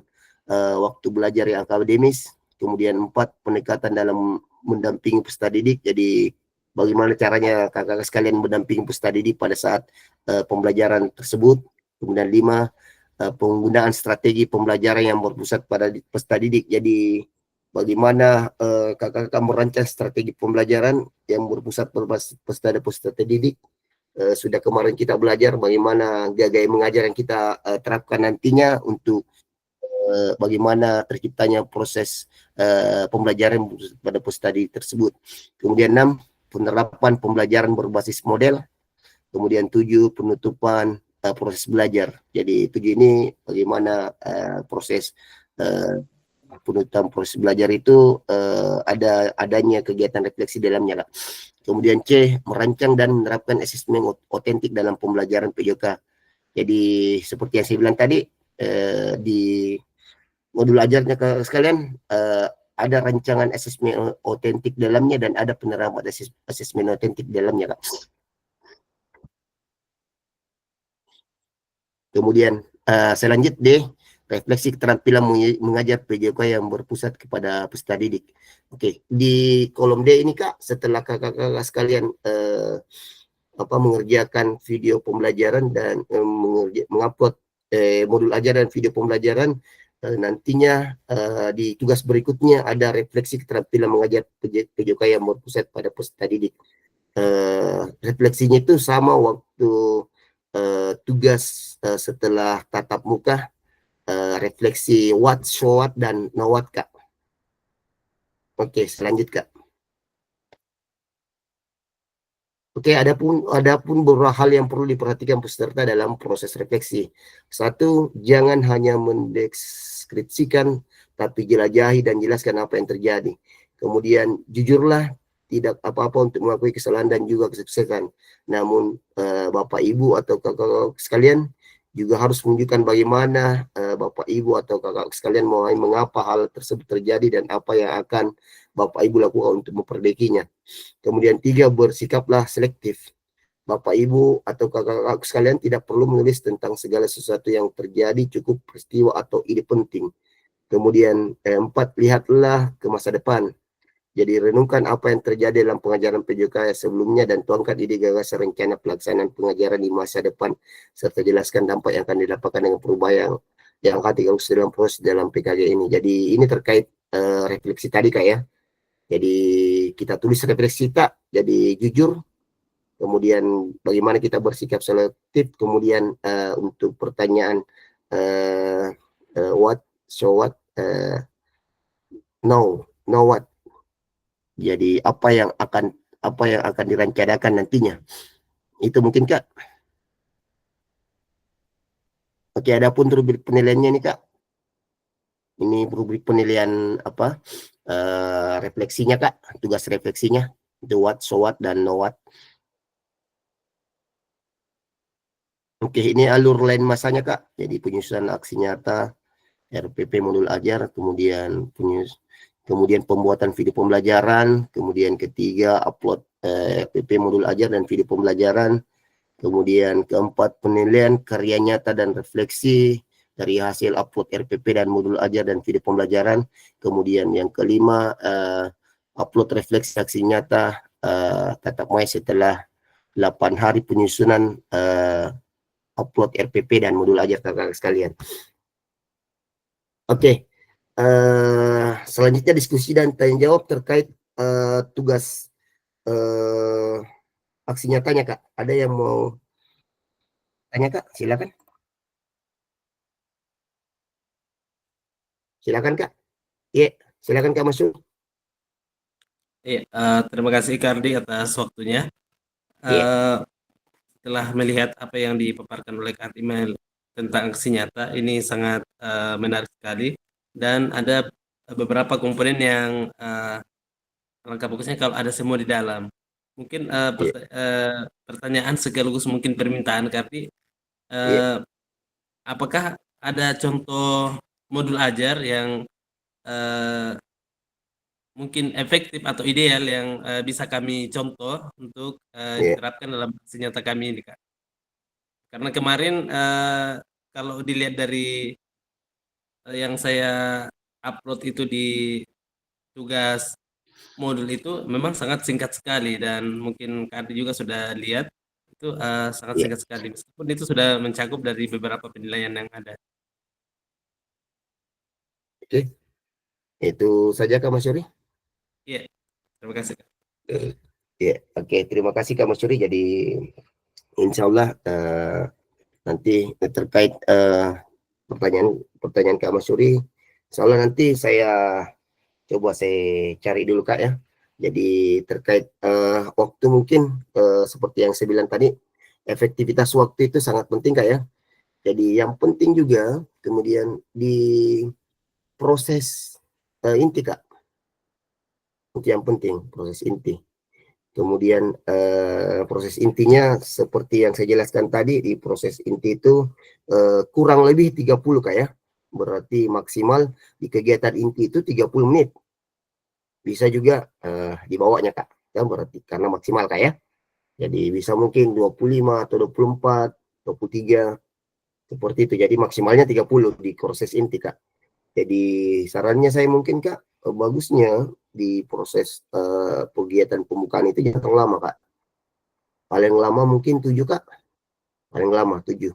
waktu belajar yang akademis, kemudian 4. Pendekatan dalam mendampingi peserta didik. Jadi bagaimana caranya kakak sekalian mendampingi peserta didik pada saat pembelajaran tersebut. Kemudian 5. Penggunaan strategi pembelajaran yang berpusat pada peserta didik. Jadi bagaimana kakak-kakak merancang strategi pembelajaran yang berpusat pada peserta didik. Sudah kemarin kita belajar bagaimana gaya mengajar yang kita terapkan nantinya untuk bagaimana terciptanya proses pembelajaran pada peserta didik tersebut. Kemudian 6. Penerapan pembelajaran berbasis model. Kemudian 7. Penutupan proses belajar. Jadi 7 ini bagaimana proses penutupan proses belajar itu adanya kegiatan refleksi dalamnya, Kak. Kemudian C. Merancang dan menerapkan asesmen otentik dalam pembelajaran PJOK. Jadi seperti yang saya bilang tadi, di modul ajarnya ke sekalian ada rancangan asesmen otentik dalamnya dan ada penerapan asesmen otentik dalamnya, Kak. Kemudian saya lanjut D. Refleksi keterampilan mengajar PJOK yang berpusat kepada peserta didik. Oke, di kolom D ini, Kak, setelah kakak-kakak sekalian mengerjakan video pembelajaran dan mengupload modul ajar dan video pembelajaran, nantinya di tugas berikutnya ada refleksi keterampilan mengajar PJOK yang berpusat pada peserta didik. Refleksinya itu sama waktu tugas setelah tatap muka, refleksi what, show what, dan know what, Kak. Oke, selanjut, Kak. Oke, adapun beberapa hal yang perlu diperhatikan peserta dalam proses refleksi. Satu, jangan hanya mendeskripsikan, tapi jelajahi dan jelaskan apa yang terjadi. Kemudian, jujurlah, tidak apa-apa untuk mengakui kesalahan dan juga kesuksesan. Namun, Bapak, Ibu, atau kakak sekalian juga harus menunjukkan bagaimana Bapak, Ibu, atau kakak sekalian mengapa hal tersebut terjadi dan apa yang akan Bapak, Ibu lakukan untuk memperbaikinya. Kemudian 3, bersikaplah selektif. Bapak, Ibu, atau kakak-kakak sekalian tidak perlu menulis tentang segala sesuatu yang terjadi, cukup peristiwa atau ide penting. Kemudian 4, lihatlah ke masa depan. Jadi renungkan apa yang terjadi dalam pengajaran PJOK sebelumnya dan tuangkan ide gagasan rencana pelaksanaan pengajaran di masa depan, serta jelaskan dampak yang akan didapatkan dengan perubahan yang akan dilakukan dalam proses dalam PKG ini. Jadi ini terkait refleksi tadi, Kak, ya. Jadi kita tulis refleksi kita, jadi jujur, kemudian bagaimana kita bersikap selektif, kemudian untuk pertanyaan what, show what, know what. Jadi apa yang akan direncanakan nantinya. Itu mungkin, Kak. Oke, adapun rubrik penilaiannya nih, Kak. Ini rubrik penilaian apa? Refleksinya, Kak, tugas refleksinya, the what, so what, dan know what. Oke, ini alur lain masanya, Kak. Jadi penyusunan aksi nyata, RPP modul ajar, kemudian pembuatan video pembelajaran, kemudian ketiga upload RPP modul ajar dan video pembelajaran, kemudian keempat penilaian karya nyata dan refleksi dari hasil upload RPP dan modul ajar dan video pembelajaran. Kemudian yang kelima, upload refleksi aksi nyata tatap muka setelah 8 hari penyusunan upload RPP dan modul ajar kakak sekalian. Oke, selanjutnya diskusi dan tanya jawab terkait tugas aksi nyatanya, Kak. Ada yang mau tanya, Kak? Silakan. Silakan, Kak. Iya, silakan, Kak Masuk. Iya, terima kasih Kardi atas waktunya. Iya. Setelah melihat apa yang dipaparkan oleh Kak Imel tentang aksi nyata, ini sangat menarik sekali. Dan ada beberapa komponen yang langkah fokusnya kalau ada semua di dalam. Mungkin pertanyaan sekaligus mungkin permintaan Kardi, apakah ada contoh modul ajar yang mungkin efektif atau ideal yang bisa kami contoh untuk diterapkan dalam aksi nyata kami ini, Kak? Karena kemarin kalau dilihat dari yang saya upload itu di tugas modul itu memang sangat singkat sekali, dan mungkin Kak Adi juga sudah lihat itu sangat singkat sekali, meskipun itu sudah mencakup dari beberapa penilaian yang ada. Oke, itu saja, Kak Mas Yuri. Iya, terima kasih, Kak. Ya, oke, terima kasih, Kak Mas Yuri. Jadi insya Allah nanti terkait pertanyaan Kak Mas Yuri, insya Allah nanti saya coba saya cari dulu, Kak, ya. Jadi terkait waktu mungkin seperti yang saya bilang tadi, efektivitas waktu itu sangat penting, Kak, ya. Jadi yang penting juga kemudian di proses inti, Kak. Itu yang penting, proses inti. Kemudian proses intinya seperti yang saya jelaskan tadi, di proses inti itu kurang lebih 30, Kak, ya. Berarti maksimal di kegiatan inti itu 30 menit. Bisa juga dibawanya, Kak. Ya, berarti karena maksimal, Kak, ya. Jadi bisa mungkin 25 atau 24, 23 seperti itu. Jadi maksimalnya 30 di proses inti, Kak. Jadi sarannya saya mungkin, Kak, bagusnya di proses kegiatan pembukaan itu jangan terlalu lama, Kak. Paling lama mungkin 7, Kak. Paling lama 7.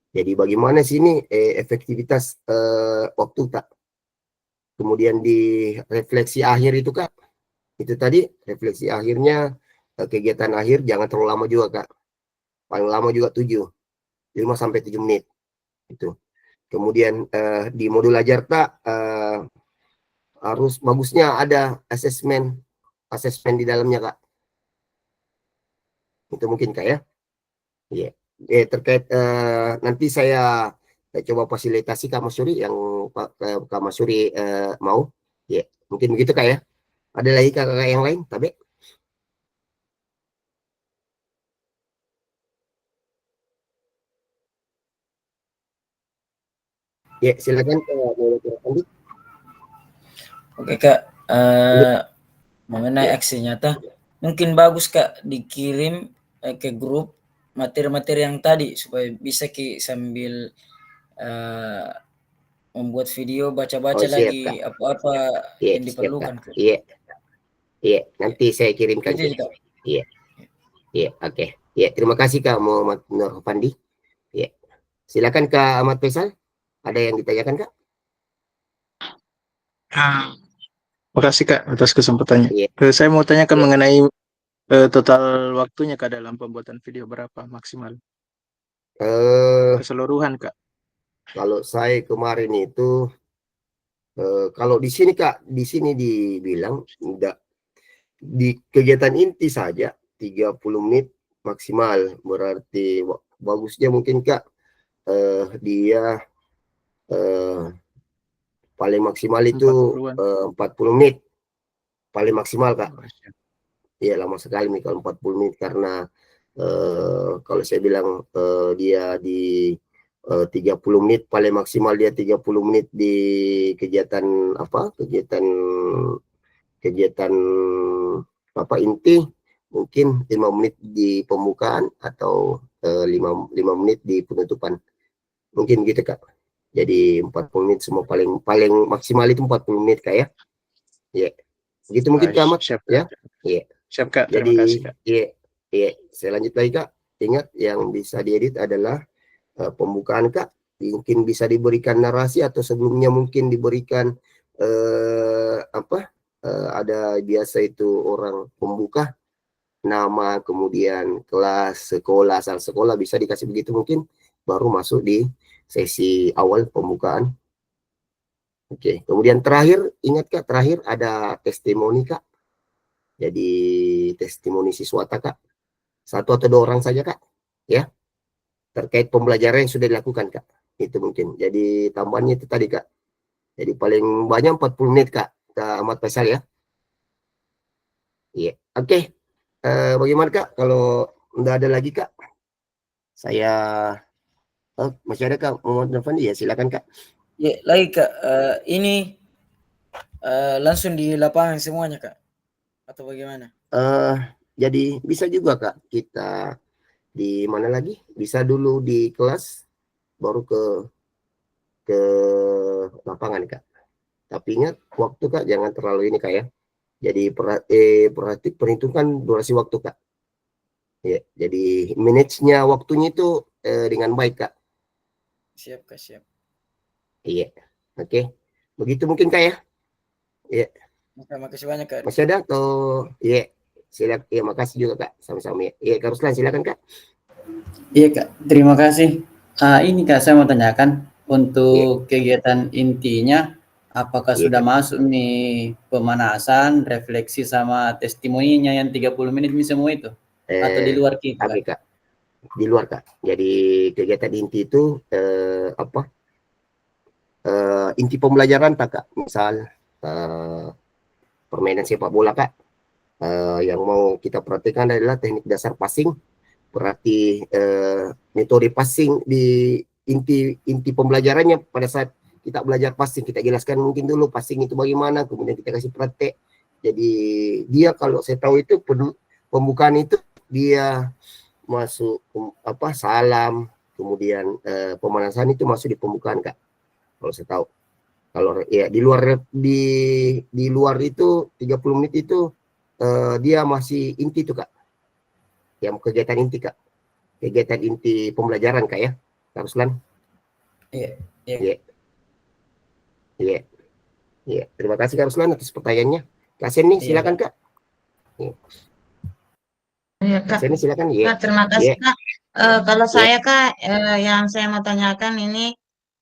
Jadi bagaimana sih ini efektivitas waktu Kak. Kemudian di refleksi akhir itu Kak, itu tadi refleksi akhirnya kegiatan akhir jangan terlalu lama juga Kak. Paling lama juga 5 sampai 7 menit. Itu. Kemudian di modul Ajarta harus bagusnya ada asesmen di dalamnya Kak. Itu mungkin Kak ya. Iya. Terkait nanti saya coba fasilitasi Kak Masyuri yang Kak Masyuri mau. Ya, mungkin begitu Kak ya. Ada lagi kakak yang lain, Tabe? Ya, silakan Kak. Oke Kak, mengenai aksi nyata, mungkin bagus Kak dikirim ke grup materi-materi yang tadi supaya bisa sambil membuat video baca-baca siap, lagi Kak. apa-apa Iya, yang siap, diperlukan Kak. Kak. Iya. Iya, nanti saya kirimkan. Itu Kak. Iya. Iya, oke. Iya, terima kasih Kak Muhammad Nur Fandi. Iya. Silakan Kak Ahmad Faisal. Ada yang ditanyakan Kak? Makasih Kak atas kesempatannya. Iya. Saya mau tanyakan Iya. mengenai total waktunya Kak dalam pembuatan video berapa maksimal? Keseluruhan Kak. Kalau saya kemarin itu kalau di sini Kak, di sini dibilang enggak di kegiatan inti saja 30 menit maksimal. Berarti bagusnya mungkin Kak dia paling maksimal itu 40 menit paling maksimal Kak. Iya lama sekali nih kalau 40 menit karena kalau saya bilang dia di 30 menit paling maksimal dia 30 menit di kegiatan kegiatan apa inti, mungkin 5 menit di pembukaan atau 5 menit di penutupan, mungkin gitu Kak. Jadi 40 menit semua paling maksimal itu 40 menit Kak ya. Iya. Begitu mungkin Kak Ahmad Siap, ya. Iya. Siap Kak, Jadi terima kasih Kak. iya, saya lanjut lagi Kak. Ingat yang bisa diedit adalah pembukaan Kak. Mungkin bisa diberikan narasi atau sebelumnya mungkin diberikan ada biasa itu orang pembuka nama, kemudian kelas, sekolah, asal sekolah bisa dikasih begitu mungkin baru masuk di sesi awal pembukaan. Oke, kemudian terakhir ingat Kak, terakhir ada testimoni Kak. Jadi testimoni siswa Kak. 1 atau 2 orang saja Kak. Ya. Terkait pembelajaran yang sudah dilakukan Kak. Itu mungkin. Jadi tambahannya itu tadi Kak. Jadi paling banyak 40 menit Kak. Kak Ahmad Faisal ya. Iya. Oke. Bagaimana Kak kalau nggak ada lagi Kak? Saya masih ada Kak Muhammad Nafandi ya, silakan Kak. Ya, lagi Kak, ini langsung di lapangan semuanya Kak? Atau bagaimana? Jadi bisa juga Kak, kita di mana lagi? Bisa dulu di kelas, baru ke lapangan Kak. Tapi ingat waktu Kak, jangan terlalu ini Kak ya. Jadi perhitungkan durasi waktu Kak. Ya, jadi manage-nya waktunya itu dengan baik Kak. Siap Kak, siap. Iya, oke. Begitu mungkin Kak ya. Iya. Makasih banyak Kak. Masih ada atau iya, silakan. Iya, makasih juga Kak. Sama-sama ya. Iya, Kak Ruslan silakan Kak. Iya Kak, terima kasih. Ini Kak, saya mau tanyakan untuk kegiatan intinya, apakah sudah masuk nih pemanasan, refleksi sama testimoninya yang 30 menit ini semua itu? Atau di luar kita? Oke Kak. Di luar Kak. Jadi kegiatan inti itu inti pembelajaran Kak. Misal permainan sepak bola Kak. Yang mau kita perhatikan adalah teknik dasar passing. Berarti metode passing di inti pembelajarannya pada saat kita belajar passing, kita jelaskan mungkin dulu passing itu bagaimana, kemudian kita kasih praktek. Jadi dia kalau saya tahu itu pembukaan itu dia masuk salam, kemudian pemanasan itu masuk di pembukaan Kak. Kalau saya tahu. Kalau ya di luar itu 30 menit itu dia masih inti tuh Kak. Yang kegiatan inti Kak. Kegiatan inti pembelajaran Kak ya. Kak Ruslan? Iya. Iya. Iya. Iya. Terima kasih Kak Ruslan atas pertanyaannya. Kak Seni, silakan Kak. Iya, Kak Kak. Seni, silakan. Iya. Kak, terima kasih, Iya. Kak. Kalau Iya. saya, Kak, yang saya mau tanyakan ini,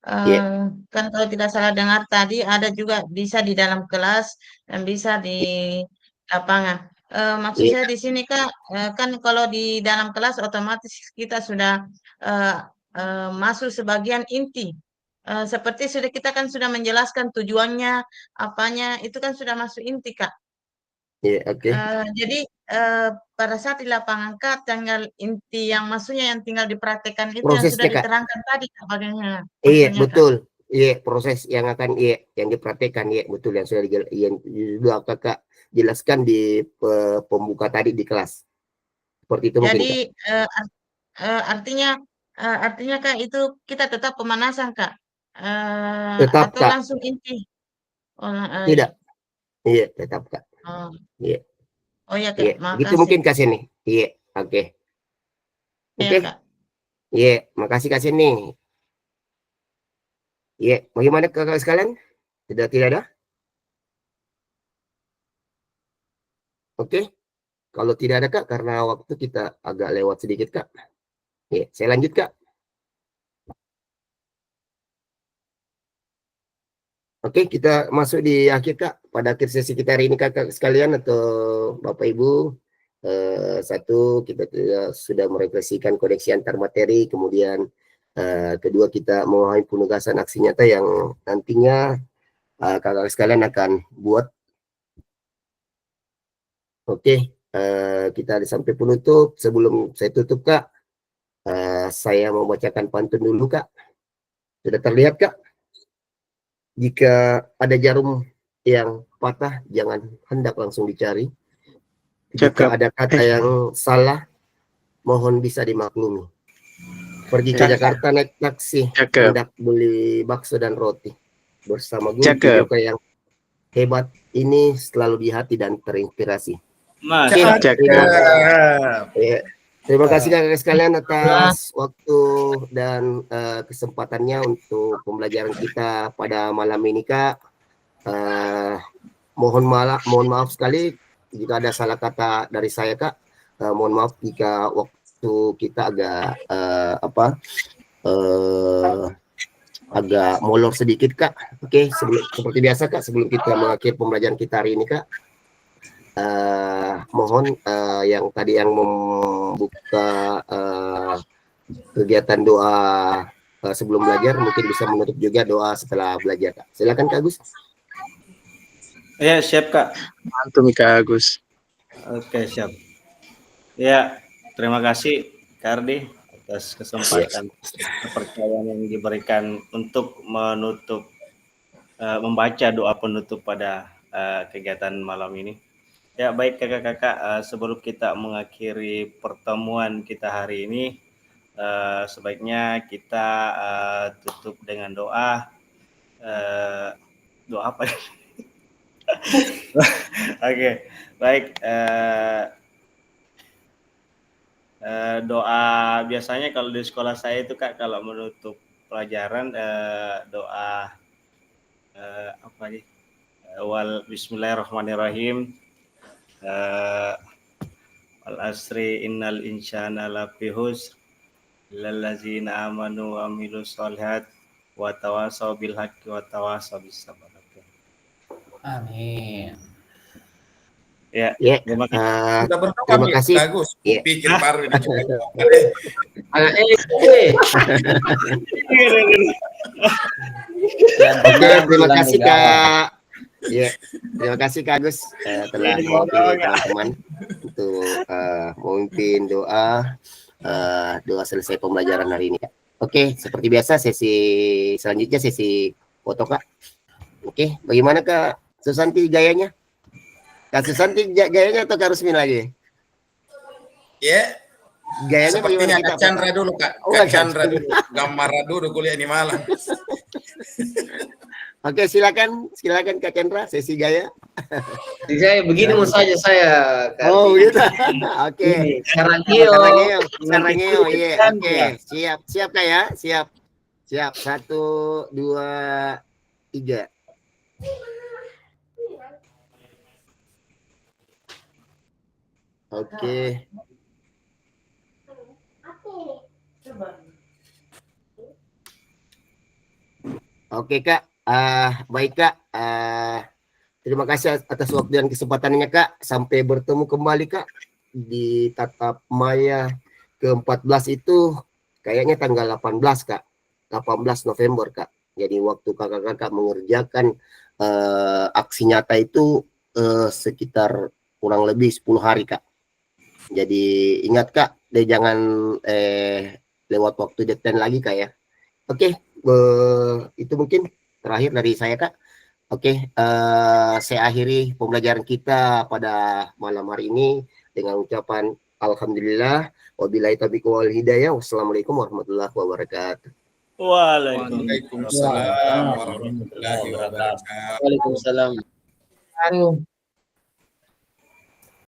Iya. kan kalau tidak salah dengar tadi ada juga bisa di dalam kelas dan bisa di lapangan. Maksud Iya. saya di sini, Kak, kan kalau di dalam kelas otomatis kita sudah eh, masuk sebagian inti. Seperti sudah kita kan sudah menjelaskan tujuannya, apanya, itu kan sudah masuk inti, Kak. Iya, oke. Jadi pada saat di lapangan Kak, tinggal inti yang maksudnya yang tinggal dipraktekkan itu yang sudah Prosesnya Kak. diterangkan tadi Kak, bagaimana Iya, maksudnya Kak. betul. Iya, proses yang akan yang dipraktekkan, iya betul yang sudah Kakak jelaskan di pembuka tadi di kelas. Seperti itu mungkin Jadi Kak. artinya Kak itu kita tetap pemanasan Kak. Tetap Atau Kak. langsung inti. Oh, Tidak. Iya, tetap Kak. oh. Iya. Oh ya Kak, Iya, gitu makasih. mungkin Kak Seni. Iya, oke. Iya Oke. Kak. Iya, makasih Kak Seni. Iya, bagaimana Kakak sekalian? Tidak ada? Oke. Kalau tidak ada Kak, karena waktu kita agak lewat sedikit Kak. Iya, saya lanjut Kak. Oke, kita masuk di akhir Kak. Pada akhir sesi kita hari ini Kakak sekalian atau Bapak Ibu, satu kita sudah merefleksikan koneksi antar materi, kemudian kedua kita memahami penugasan aksi nyata yang nantinya kakak sekalian akan buat. Oke, kita sampai penutup. Sebelum saya tutup Kak, saya mau bacakan pantun dulu Kak. Sudah terlihat Kak? Jika ada jarum yang patah, jangan hendak langsung dicari. Jika ada kata yang salah, mohon bisa dimaklumi. Pergi ke Jakarta naik taksi, hendak beli bakso dan roti. Bersama guru PJOK yang hebat ini selalu di hati dan terinspirasi. Terima kasih kakak sekalian atas waktu dan kesempatannya untuk pembelajaran kita pada malam ini Kak. Mohon maaf sekali jika ada salah kata dari saya Kak. Mohon maaf jika waktu kita agak agak molor sedikit Kak. Oke, seperti biasa Kak, sebelum kita mengakhiri pembelajaran kita hari ini Kak, mohon yang tadi yang membuka kegiatan doa sebelum belajar mungkin bisa menutup juga doa setelah belajar Kak. Silakan Kak Agus. Ya, siap Kak. Mantap Kak Agus. Oke, siap. Ya, terima kasih Kak Ardi atas kesempatan kepercayaan yang diberikan untuk menutup membaca doa penutup pada kegiatan malam ini. Ya, baik kakak-kakak, sebelum kita mengakhiri pertemuan kita hari ini, sebaiknya kita tutup dengan doa. Doa apa? Oke, baik. Doa biasanya kalau di sekolah saya itu Kak, kalau menutup pelajaran doa apa nih? Bismillahirrahmanirrahim. Wal asri innal insana lafi husr lillazina amanu wa amilus solihat wa tawasaw bil haqqi wa tawasaw bis sabr. Amin. Ya, terima Terima kasih. Bagus. Pikir baru ini. Oke, terima kasih Kak. Ya, terima kasih Kak Agus telah mewakili teman-teman untuk memimpin doa selesai pembelajaran hari ini Kak. Oke, seperti biasa sesi selanjutnya sesi foto Kak. Oke, bagaimana Kak Susanti gayanya? Kak Susanti gayanya atau Kak Rusmin lagi? Ya. Gayanya sepertinya bagaimana Kak Chandra dulu Kak. Kak Chandra dulu. Gambar dulu kuliah di Malang. Oke, silakan Kak Kendra, sesi gaya. Saya begini mau saja saya. Oh, Kardi. gitu. Oke. Ini Sarangeo. Sarangeo, iya. Kan, Oke, ya. siap Kak ya, siap. 1, 2, 3. Oke. Oke Kak, baik Kak. Terima kasih atas waktu dan kesempatannya Kak. Sampai bertemu kembali Kak di Tatap Maya ke-14 itu kayaknya tanggal 18 Kak. 18 November Kak. Jadi waktu kakak-kakak mengerjakan aksi nyata itu sekitar kurang lebih 10 hari Kak. Jadi ingat Kak, jangan lewat waktu deadline lagi Kak ya. Oke, itu mungkin terakhir dari saya Kak. Oke, saya akhiri pembelajaran kita pada malam hari ini dengan ucapan Alhamdulillah, wabillahi taufiq wal hidayah, wassalamualaikum warahmatullahi wabarakatuh. Waalaikumsalam warahmatullahi wabarakatuh. Waalaikumsalam.